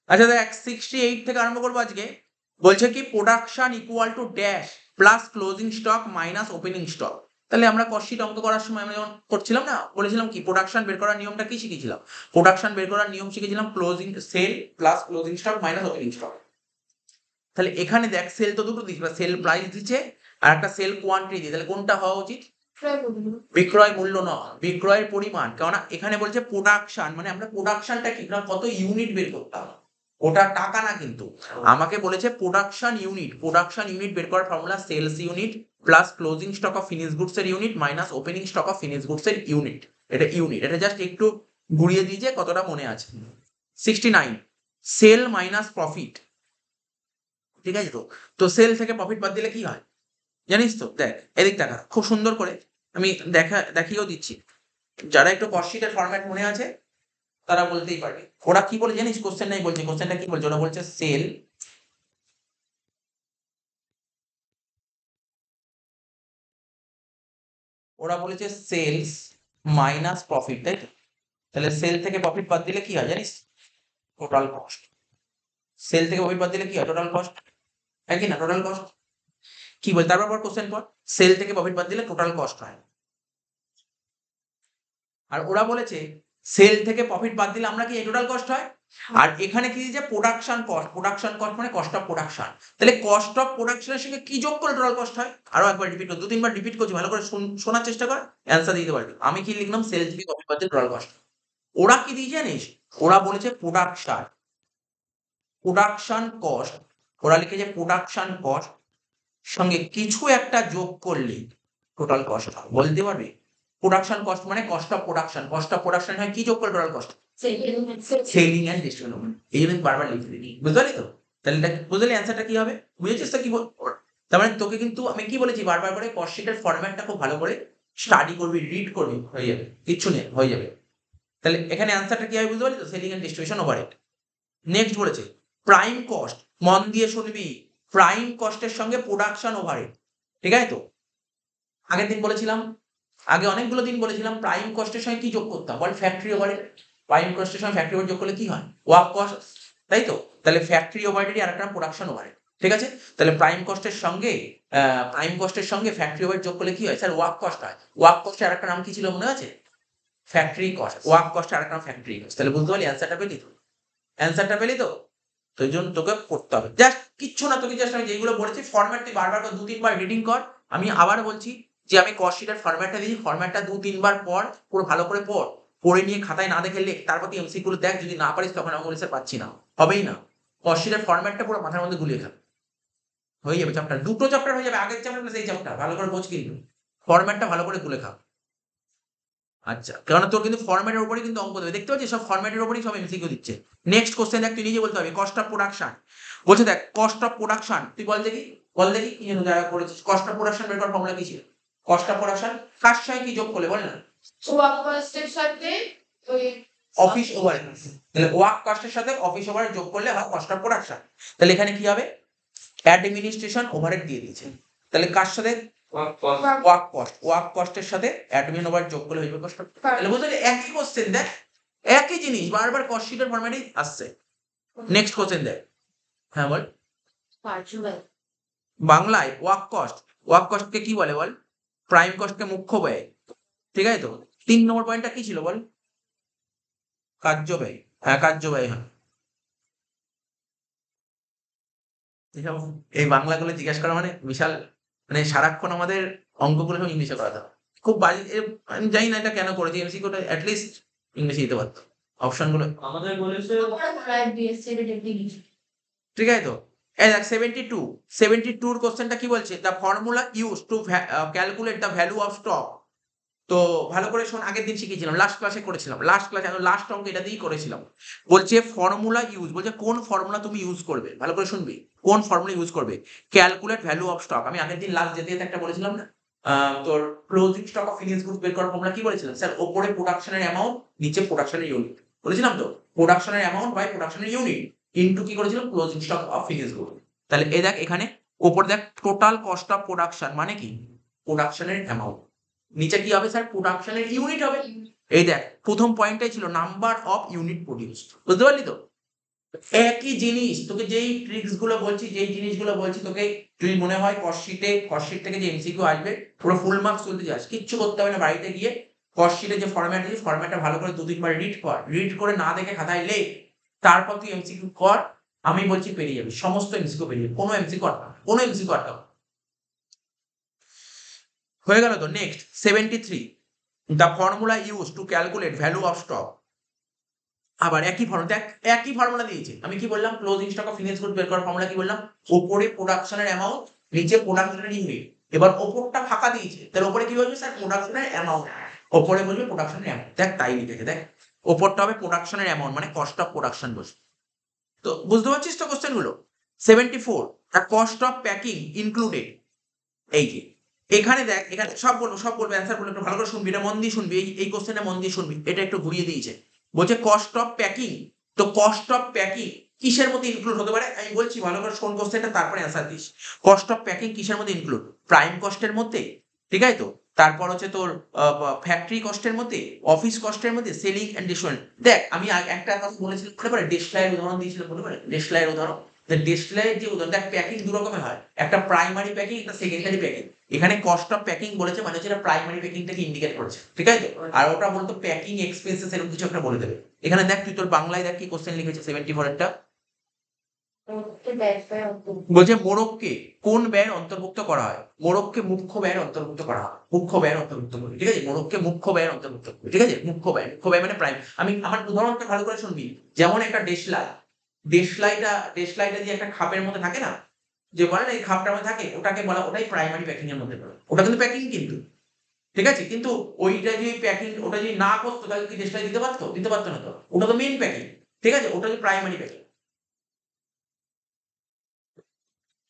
আচ্ছা দেখ 68 থেকে আরম্ভ করবো আজকে। বলছে কি production equal to dash plus closing stock minus opening stock. তাহলে আমরা কস্ট অঙ্ক করার সময় আমরা যখন করছিলাম না, বলেছিলাম কি প্রোডাকশন বের করার নিয়মটা কি শিখেছিলাম? প্রোডাকশন বের করার নিয়ম শিখেছিলাম closing sale plus closing stock minus opening stock. তাহলে এখানে দেখ সেল তো দুটো দিচ্ছে, সেল প্রাইস দিচ্ছে আর একটা সেল কোয়ান্টিটি দিচ্ছে, তাহলে কোনটা হওয়া উচিত? বিক্রয় মূল্য নয়, বিক্রয়ের পরিমাণ। কেননা এখানে বলছে প্রোডাকশন, মানে আমরা প্রোডাকশনটা কি কত ইউনিট বের করতাম, ওটা টাকা না কিন্তু। আমাকে বলেছে প্রোডাকশন ইউনিট, প্রোডাকশন ইউনিট বের করার formula sales unit plus closing stock of finish goods এর unit minus opening stock of finish goods এর ইউনিট। এটা ইউনিট, এটা জাস্ট একটু ঘুরিয়ে দিয়েছে কতটা মনে আছে। 69 সেল মাইনাস প্রফিট, ঠিক আছে তো? তো সেল থেকে প্রফিট বাদ দিলে কি হয় জানিস তো? দেখ এদিক দেখা খুব সুন্দর করে আমি দেখিয়েও দিচ্ছি। যারা একটু কস্টশিটের ফরম্যাট মনে আছে তারা বলতেই পারবে। ওরা কি বলে জানিস? কোশ্চেন নাই বলছে, কোশ্চেনটা কি বলছে? ওরা বলছে সেল ওরা বলেছে সেলস মাইনাস প্রফিট, তাই তো? তাহলে সেল থেকে প্রফিট বাদ দিলে কি হয় জানিস? Total cost. সেল থেকে প্রফিট বাদ দিলে কি হয়? টোটাল কস্ট, একই না? টোটাল কস্ট কি বল? তারপর কোশ্চেন পর সেল থেকে প্রফিট বাদ দিলে টোটাল কস্ট হয়। আর ওরা বলেছে সেল থেকে প্রফিট বাদ দিলে আমরা কি টোটাল কস্ট হয়। আর এখানে কি দিয়েছে? প্রোডাকশন কস্ট, প্রোডাকশন কস্ট মানে কস্ট অফ প্রোডাকশন। তাহলে কস্ট অফ প্রোডাকশনের সঙ্গে কি যোগ করে টোটাল কস্ট হয়? আরো একবার রিপিট কর, দু তিনবার রিপিট করছি, ভালো করে শোনার চেষ্টা কর, অ্যান্সার দিতে পারবি। আমি কি লিখলাম? সেল থেকে প্রফিট বাদ দিলে টোটাল কস্ট। ওরা কি দিয়েছে জানিস? ওরা বলেছে প্রোডাকশন, প্রোডাকশন কস্ট। ওরা লিখেছে প্রোডাকশন কস্ট সঙ্গে কিছু একটা যোগ করলে টোটাল কস্ট হয়। বলতে পারবি? প্রোডাকশন কস্ট মানে cost of production, cost of production হয় কি যোগ করে total cost? Selling and distribution. এই জন্য বারবার লিখে দিই, বুঝতে পারলি তো? তাহলে এটা বুঝলি অ্যান্সারটা কি হবে? বুঝেছিস তো কি বল? তার মানে তোকে কিন্তু আমি কি বলেছি বারবার করে, কস্ট শিটের ফরম্যাটটা খুব ভালো করে স্টাডি করবি, রিড করবি, হয়ে যাবে, কিচ্ছু নেই, হয়ে যাবে। তাহলে এখানে অ্যান্সারটা কি হবে বুঝতে পারলি তো? Selling and distribution overhead. Next বলেছে প্রাইম কস্ট, মন দিয়ে শুনবি, প্রাইম কস্টের সঙ্গে প্রোডাকশন ওভারহেড, ঠিক আছে তো? আগের দিন বলেছিলাম, আগে অনেকগুলো দিন বলেছিলাম প্রাইম কস্টের সঙ্গে কি যোগ করতাম বল? Factory overhead. প্রাইম কস্টের সঙ্গে ফ্যাক্টরি ওভারহেড যোগ করলে কি হয়? ওয়ার্ক কস্ট, তাই তো? তাহলে ফ্যাক্টরি ওভারহেডই আরেকটা প্রোডাকশন ওভারহেড, ঠিক আছে? তাহলে প্রাইম কস্টের সঙ্গে ফ্যাক্টরি ওভারহেড যোগ করলে কি হয় স্যার? ওয়ার্ক কস্ট হয়। ওয়ার্ক কস্টের আরেকটা নাম কি ছিল মনে আছে? Factory cost. ওয়ার্ক কস্টের আরেকটা নাম ফ্যাক্টরি কস্ট। তাহলে বুঝতে পারলি অ্যান্সারটা পেলি তো? অ্যান্সারটা পেলি তো? তো এই জন্য তোকে পড়তে হবে, জাস্ট কিচ্ছু না, তোকে জাস্ট আমি যেগুলো বলেছি ফরম্যাট তুই বারবার কর, দু তিনবার রিডিং কর। আমি আবার বলছি যে আমি কস্ট শিটের ফরম্যাটটা দিয়েছি, ফরম্যাটটা দু তিনবার পর পুরো ভালো করে পড়, পড়ে নিয়ে খাতায় না দেখে লেখ, তারপর তুই এমসিকিউ গুলো দেখ, যদি না পারিস তখন আমি বলি স্যার পাচ্ছি না, হবেই না। কস্ট শিটের ফরম্যাটটা পুরো মাথার মধ্যে গুলিয়ে খাবে, হয়ে যাবে চ্যাপ্টার, দুটো চ্যাপ্টার হয়ে যাবে, আগের চ্যাপ্টার প্লাস এই চ্যাপ্টার, ভালো করে বোঝ কিন্তু, ফরম্যাটটা ভালো করে গুলে খা। আচ্ছা, কারণ তোর কিন্তু ফরম্যাটের উপরেই কিন্তু অঙ্ক দেবে, দেখতে পাচ্ছিস সব ফরম্যাটের উপরেই সব এমসিকিউ দিচ্ছে। নেক্সট কোশ্চেন দেখ, তুই নিজে বলতে হবে কস্ট অফ প্রোডাকশন। বলছে দেখ কস্ট অফ প্রোডাকশন, তুই বল দেখি, বল দেখি কি যেন জায়গা করেছিস। কস্ট অফ প্রোডাকশন বের করার ফর্মুলা কি ছিল? কস্ট অফ প্রোডাকশন কার সঙ্গে কি যোগ করলে বল না? ওয়ার্ক কস্টের সাথে ওই অফিস ওভারহেড। তাহলে ওয়ার্ক কস্টের সাথে অফিস ওভারহেড যোগ করলে হয় কস্ট অফ প্রোডাকশন। তাহলে এখানে কি হবে? অ্যাডমিনিস্ট্রেশন ওভারহেড দিয়ে দিয়েছে। তাহলে কার সাথে? ওয়ার্ক কস্টের সাথে অ্যাডমিন ওভার যোগ করলে হয়ে যাবে কস্ট। তাহলে বুঝলি একই কোশ্চেন দেখ, একই জিনিস বারবার কস্ট শিটের ফরম্যাটেই আসছে। নেক্সট কোশ্চেন দেখ, হ্যাঁ বল। বাংলায় ওয়ার্ক কস্টকে কি বলে বল? প্রাইম কস্টকে মুখ্য ব্যয়, ঠিক আছে তো? 3 নম্বর পয়েন্টটা কি ছিল বল? কার্য ব্যয়, হ্যাঁ কার্য ব্যয়। হ্যাঁ, এসব এই বাংলাগুলো জিজ্ঞাসা করা মানে বিশাল, মানে সারাক্ষণ আমাদের অঙ্কগুলো সব ইংলিশে করাতে হবে। খুব বাজে আমি জানি না এটা কেন করেছি, এমসিকিউটা অ্যাটলিস্ট ইংলিশে দিতে পারতো অপশনগুলো, আমাদের বলেছে ঠিক আছে তো? এই দেখ 72 কোশ্চেনটা কি বলছে? The formula use to calculate the value of stock. তো ভালো করে শোন, আগের দিন শিখিয়েছিলাম, লাস্ট ক্লাসে করেছিলাম, লাস্ট অঙ্ক এটা দিয়েই করেছিলাম। বলছে ফর্মুলা ইউজ, বলছে কোন ফর্মুলা তুমি ইউজ করবে, ভালো করে শুনবি, কোন ফর্মুলা ইউজ করবে? Calculate value of stock. আমি আগের দিন লাস্ট যেতে যেতে একটা বলেছিলাম না, তোর closing stock of finish goods বের করার ফর্মুলা কি বলেছিলাম স্যার? ওপরে প্রোডাকশনের অ্যামাউন্ট, নিচে প্রোডাকশনের ইউনিট, বলেছিলাম তো? প্রোডাকশনের অ্যামাউন্ট বাই প্রোডাকশনের ইউনিট ইনটু কি করেছিলাম? Closing stock of finish goods. তাহলে এই দেখ এখানে ওপরে দেখ টোটাল কস্ট অফ প্রোডাকশন মানে কি? প্রোডাকশনের অ্যামাউন্ট, নিচে কি হবে স্যার? প্রোডাকশনের ইউনিট হবে। এই দেখ প্রথম পয়েন্টটাই ছিল নাম্বার অফ ইউনিট প্রডিউসড, বুঝতে পারলি তো? একই জিনিস তোকে যেই ট্রিক্স গুলো বলছি, যেই জিনিসগুলো বলছি তোকে, যদি মনে হয় কস্ট শিট থেকে যে এমসিকিউ আসবে পুরো ফুল মার্কস তুলতে যাস, কিচ্ছু করতে হবে না। বাড়িতে গিয়ে কস্ট শিটে যে ফরম্যাট দিয়েছি ফরম্যাটটা ভালো করে 2-3 বার রিড করে না দেখে খাতায় লেখ, তারপর তুই এমসিকিউ কর। আমি বলছি পেরিয়ে যাবি, সমস্ত এমসিকিউ পেরিয়ে যাবি, কোনো এমসিকিউ আটকাবে না, কোনো এমসিকিউ আটকাবে না। হয়ে গেল তো। Next 73, the formula use to calculate value of stock. আবার একই ফর্মুলা, দেখ একই ফর্মুলা দিয়েছে। আমি কি বললাম, closing stock of finished good বের করার ফর্মুলা কি বললাম, উপরে প্রোডাকশনের অ্যামাউন্ট, নিচে প্রোডাকশনের ইউনিট। এবার ওপরটা ফাঁকা দিয়েছে, তাহলে ওপরে কি বলবে, স্যার প্রোডাকশনের অ্যামাউন্ট, ওপরে বলবে প্রোডাকশনের অ্যামাউন্ট। দেখ তাই লিখেছে, দেখ ওপরটা হবে প্রোডাকশনের অ্যামাউন্ট মানে কস্ট অফ প্রোডাকশন বসবে। তো বুঝতে পারছিস তো কোশ্চেন গুলো। 74, the cost of packing included. এই যে এখানে দেখ, এখানে সব বলবো অ্যান্সার বলবো, একটু ভালো করে শুনবি, এটা মন দিয়ে শুনবি, এই কোশ্চেনটা মন দিয়ে শুনবি। এটা একটু ঘুরিয়ে দিয়েছে, বলছে কস্ট অফ প্যাকিং। তো কস্ট অফ প্যাকিং কিসের মধ্যে ইনক্লুড হতে পারে, আমি বলছি ভালো করে শোন কোশ্চেনটা, তারপরে answer this. Cost of packing কিসের মধ্যে ইনক্লুড, প্রাইম কস্টের মধ্যে, ঠিক আছে তো। তারপর হচ্ছে তোর ফ্যাক্টরি কস্টের মধ্যে, অফিস কস্টের মধ্যে, সেলিং এন্ড ডিস্ট্রিবিউশন। দেখ আমি একটা কথা বলেছিলাম মনে পড়ে, ডেসলাইয়ের উদাহরণ দিয়েছিলাম মনে পড়ে, ডেসলাইয়ের উদাহরণ। ডেসলাইয়ের যে উদাহরণ, দেখ প্যাকিং দু রকমের হয়, একটা প্রাইমারি প্যাকিং, একটা সেকেন্ডারি প্যাকিং। এখানে কস্ট অফ প্যাকিং বলেছে মানে হচ্ছে এটা প্রাইমারি প্যাকিংটাকে ইন্ডিকেট করছে, ঠিক আছে তো। আর ওটা বলতো প্যাকিং এক্সপেন্সেস এরকম কিছু একটা বলে দেবে। এখানে দেখ তুই তোর বাংলায় দেখ কি কোশ্চেন লিখেছে 74 এরটা, বলছে মোড়ককে কোন ব্যয়ের অন্তর্ভুক্ত করা হয়, মোড়ককে মুখ্য ব্যয়ের অন্তর্ভুক্ত করা হয়, মুখ্য ব্যয়ের অন্তর্ভুক্ত করি, ঠিক আছে, মোড়ককে মুখ্য ব্যয়ের অন্তর্ভুক্ত করি, ঠিক আছে, মুখ্য ব্যয় মানে প্রাইম। আমি আমার উদাহরণটা ভালো করে শুনবি, যেমন একটা দেশলাইটা যে একটা খাপের মধ্যে থাকে না, যে বলে না এই খাপটার মধ্যে থাকে, ওটাকে বলা, ওটাই প্রাইমারি প্যাকিং এর মধ্যে পড়ে। ওটা কিন্তু প্যাকিং কিন্তু, ঠিক আছে, কিন্তু ওইটা যদি প্যাকিং, ওটা যদি না করতো তাহলে কি দেশলাই দিতে পারতো না তো, ওটা তো মেইন প্যাকিং, ঠিক আছে, ওটা হচ্ছে প্রাইমারি প্যাকিং,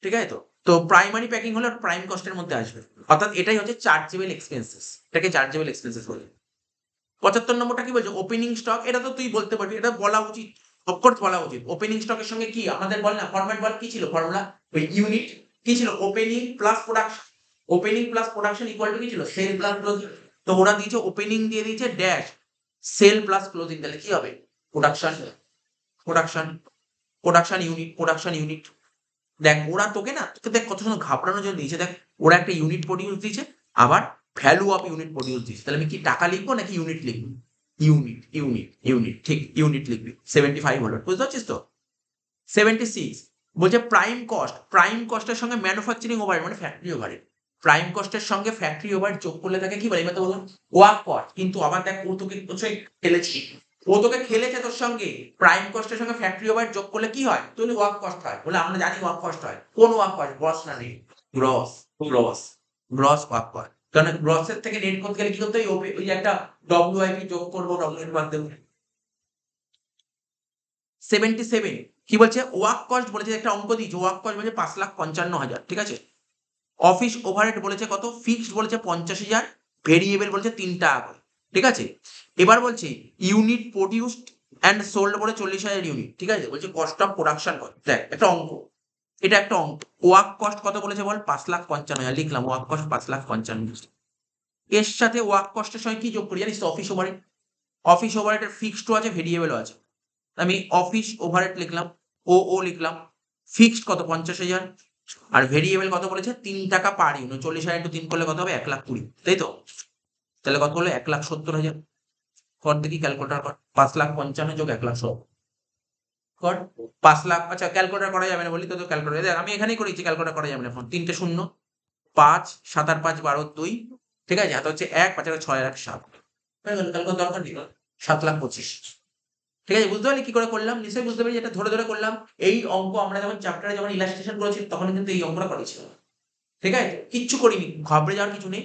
ঠিক আছে তো। তো প্রাইমারি প্যাকিং হলে প্রাইম কস্টের মধ্যে আসবে, অর্থাৎ এটাই হচ্ছে চার্জেবল এক্সপেন্সেস, এটাকে চার্জেবল এক্সপেন্সেস বলে। 75 নম্বরটা কি বলছে, ওপেনিং স্টক। এটা তো তুই বলতে পারবি, এটা বলা উচিত, অফকোর্স বলা উচিত। ওপেনিং স্টকের সঙ্গে কি আমাদের বল না, ফরম্যাট বল কি ছিল, ফর্মুলা ওই ইউনিট কি ছিল, opening plus production, opening plus production equal two কি ছিল, সেল প্লাস ক্লোজিং। তো ওরা দিয়েছে ওপেনিং দিয়ে দিয়েছে ড্যাশ সেল প্লাস ক্লোজিং, তাহলে কি হবে, প্রোডাকশন, প্রোডাকশন প্রোডাকশন ইউনিট। দেখ ওরা তোকে না, তোকে দেখ কত সুন্দর ঘাবড়ানোর জন্য দিয়েছে, দেখ ওরা একটা ইউনিট প্রডিউস দিয়েছে, আবার ভ্যালু অফ ইউনিট প্রডিউস দিয়েছে। তাহলে আমি কি টাকা লিখবো নাকি ইউনিট লিখবো, ইউনিট, ঠিক ইউনিট লিখবি। 75 হলো, বুঝতে পারছিস তো। 76 বলছে প্রাইম কস্টের সঙ্গে ম্যানুফ্যাকচারিং ওভারহেড মানে ফ্যাক্টরি ওভারহেড, প্রাইম কস্টের সঙ্গে ফ্যাক্টরি ওভারহেড যোগ করলে তাকে কি বলে, এবার তো বললাম ওয়ার্ক কস্ট। কিন্তু আবার দেখ ও তোকে খেলেছি, খেলেছে তোর সঙ্গে, প্রাইম কস্টের সঙ্গে ফ্যাক্টরি ওভারহেড যোগ করলে কি হয়, তুই ওয়ার্ক কস্ট হয়, বলে আমরা জানি ওয়ার্ক কস্ট হয়। কোন ওয়ার্ক কস্ট, গ্রস না net, gross, gross gross work cost. কারণ গ্রসের থেকে নেট করতে গেলে কি করতে হয়, ওই একটা ডব্লিউআইপি যোগ করবো, ডব্লিউআইপি মাধ্যমে। 77 কি বলছে, ওয়ার্ক কস্ট বলেছে, একটা অঙ্ক দিয়েছে, ওয়ার্ক কস্ট বলেছে 5,55,000, ঠিক আছে। অফিস ওভারহেড বলেছে কত, ফিক্সড বলেছে 50,000, ভেরিয়েবল বলেছে 3 টাকা করে, ঠিক আছে। এবার বলছে ইউনিট প্রডিউসড অ্যান্ড সোল্ড বলে 40,000 ইউনিট, ঠিক আছে। বলছে কস্ট অফ প্রোডাকশন কত, দেখ একটা অঙ্ক, এটা একটা অঙ্ক। ওয়ার্ক কস্ট কত বলেছে বল, 5,55,000 লিখলাম, ওয়ার্ক কস্ট 5,55,000। এর সাথে ওয়ার্ক কস্টের সঙ্গে কি যোগ করি জানিস তো, অফিস ওভারহেড। অফিস ওভারহেডের ফিক্সডও আছে, ভেরিয়েবলও আছে। আমি অফিস ওভারহেড লিখলাম, ও লিখলাম, ফিক্সড কত 50,000, আর ভেরিয়েবল কত বলেছে 3 টাকা পার ইউনিট, 40,000 ইন্টু 3 করলে কত হবে, 1,20,000, তাই তো। তাহলে কত হলো, 1,70,000। কর দেখি ক্যালকুলেটার কর, 5,55,000 যোগ 1,70,000 কর, 5 লাখ। আচ্ছা ক্যালকুলেটার করা যাবে না বলি তো, ক্যালকুলেটার দেখ আমি এখানেই করেছি, ক্যালকুলেটার করা যাবে না এখন। 3টে শূন্য, 5 7 আর 5 12 2, ঠিক আছে, হাতে হচ্ছে 1 5 আর 6 আর 1 7, হয়ে গেল, ক্যালকুলেটার দরকার নেই, 7,25,000, ঠিক আছে। বুঝতে পারলি কি করে করলাম, নিশ্চয়ই বুঝতে পারলি, এটা ধরে ধরে করলাম। এই অঙ্ক আমরা যখন চ্যাপ্টারে যখন ইলাস্ট্রেশন করেছি তখন কিন্তু এই অঙ্কটা করেছিল, ঠিক আছে, কিচ্ছু করিনি, ঘাবড়ে যাওয়ার কিছু নেই।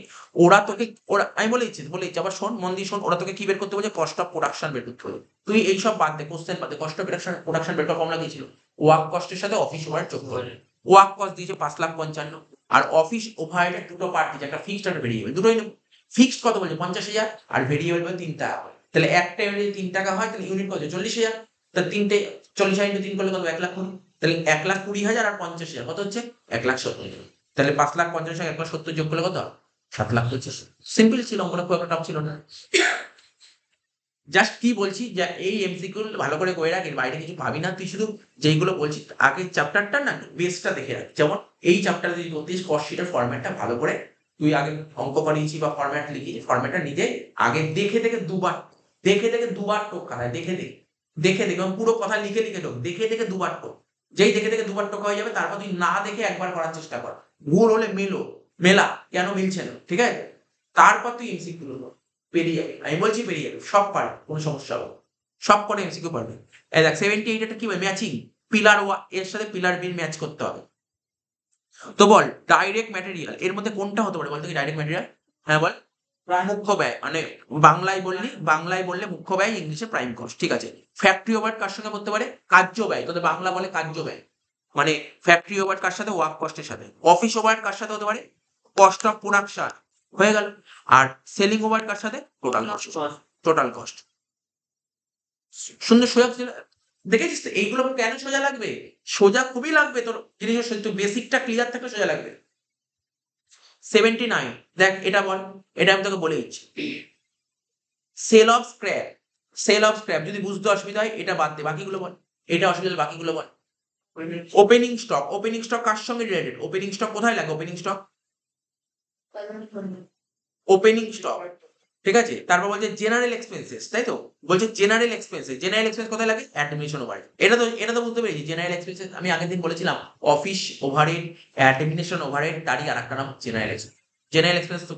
আমি বলেছি আবার শোন, মন দিয়ে শোন, ওরা তোকে কি বের করতে বলছে, কস্ট অফ প্রোডাকশন বের করতে বলে। তুই এইসব বাদ দে, কোশ্চেন বাদ দে, কস্ট অফ প্রোডাকশন বের করার ফর্মুলা কি ছিল, ওয়ার্ক কস্টের সাথে অফিস ওভারহেড যোগ করে। ওয়ার্ক কস্ট দিয়েছে 5,55,000, আর অফিস ওভারহেডের দুটো পার্ট দিয়েছে, একটা ফিক্সড আর ভেরিয়েবল, দুটোই নেব। ফিক্সড কত বলছে 50,000, আর ভেরিয়েবল বলে 3 টাকা করে। তাহলে একটা ইউনিট যদি 3 টাকা হয় তাহলে ইউনিট কত, 40,000। তাহলে 40,000 ইন্টু 3 করলে কত, 1,20,000। তাহলে 1,20,000 আর 50,000 কত হচ্ছে, 1,70,000। তাহলে 5,50,000 1,70,000 যোগ করলে কত, 7,25,000। সিম্পল ছিল অঙ্কটা, খুব একটা টাফ ছিল না। জাস্ট কি বলছি যে এই এমসিকিউ ভালো করে করে রাখ, এর বাইরে কিছু ভাবি না, তুই শুধু যেইগুলো বলছি আগের চ্যাপ্টারটা না বেসটা দেখে রাখ। যেমন এই চ্যাপ্টারে যদি করতিস কস্টশিটের ফরম্যাটটা ভালো করে তুই আগে অঙ্ক করিয়েছি বা ফরম্যাট লিখিয়েছি, ফরম্যাটটা নিজে আগে দেখে দুবার টোক খাতায় দেখে এবং পুরো কথা লিখে টোক, দেখে দুবার টোক। যেই দেখে দুবার টোকা হয়ে যাবে তারপর তুই না দেখে একবার করার চেষ্টা কর, ভুল হলে মেলা কেন মিলছে না, ঠিক আছে? তারপর তুই এমসিকিউ গুলো পেরিয়ে যাবে, আমি বলছি পেরিয়ে যাবে, সব পারবে, কোনো সমস্যা হবে, সব করে এমসিকিউ পারবে। এই দেখ 78 এটা কি ম্যাচিং, পিলার এর সাথে পিলার বি ম্যাচ করতে হবে। তো বল ডাইরেক্ট ম্যাটেরিয়াল এর মধ্যে কোনটা হতে পারে বলতো কি ডাইরেক্ট ম্যাটেরিয়াল? হ্যাঁ বল, মুখ্য ব্যয়, মানে বাংলায় বললে মুখ্য ব্যয়, ইংলিশে প্রাইম কস্ট, ঠিক আছে। ফ্যাক্টরি ওভারহেড কার সঙ্গে করতে পারে? কার্য ব্যয়, তোদের বাংলা বলে কার্য ব্যয়, মানে ফ্যাক্টরি ওভারহেড কার সাথে? ওয়ার্ক কস্টের সাথে। অফিস ওভারহেড কার সাথে হতে পারে? কস্ট অফ প্রোডাকশন, হয়ে গেল। আর সেলিং ওভারহেড কার সাথে? Total cost. সুন্দর সোজা দেখেছিস তো? এইগুলো কেন সোজা লাগবে? সোজা খুবই লাগবে তোর জিনিসের, তুই বেসিকটা ক্লিয়ার থাকলে সোজা লাগবে। 79 দেখ এটা বল, এটা আমি তোকে বলে দিচ্ছি। সেল অফ স্ক্র্যাপ যদি বুঝতে অসুবিধা হয় এটা বাদ দে, বাকিগুলো বল। এটা অসুবিধা হলে বাকিগুলো বল। ওপেনিং স্টক কার সঙ্গে রিলেটেড? ওপেনিং স্টক কোথায় লাগে? ওপেনিং স্টক, ঠিক আছে। তারপর বলছে জেনারেল এক্সপেন্সেস, তাই তো? বলছে জেনারেল এক্সপেন্স কোথায় লাগে? Administration overhead. এটা তো বুঝতে পেরেছি। জেনারেল এক্সপেন্সেস আমি আগের দিন বলেছিলাম, অফিস ওভারহেড, অ্যাডমিনিস্ট্রেশন ওভারহেড, তারই আরেকটা নাম জেনারেল এক্সপেন্স। জেনারেল এক্সপেন্সেস তো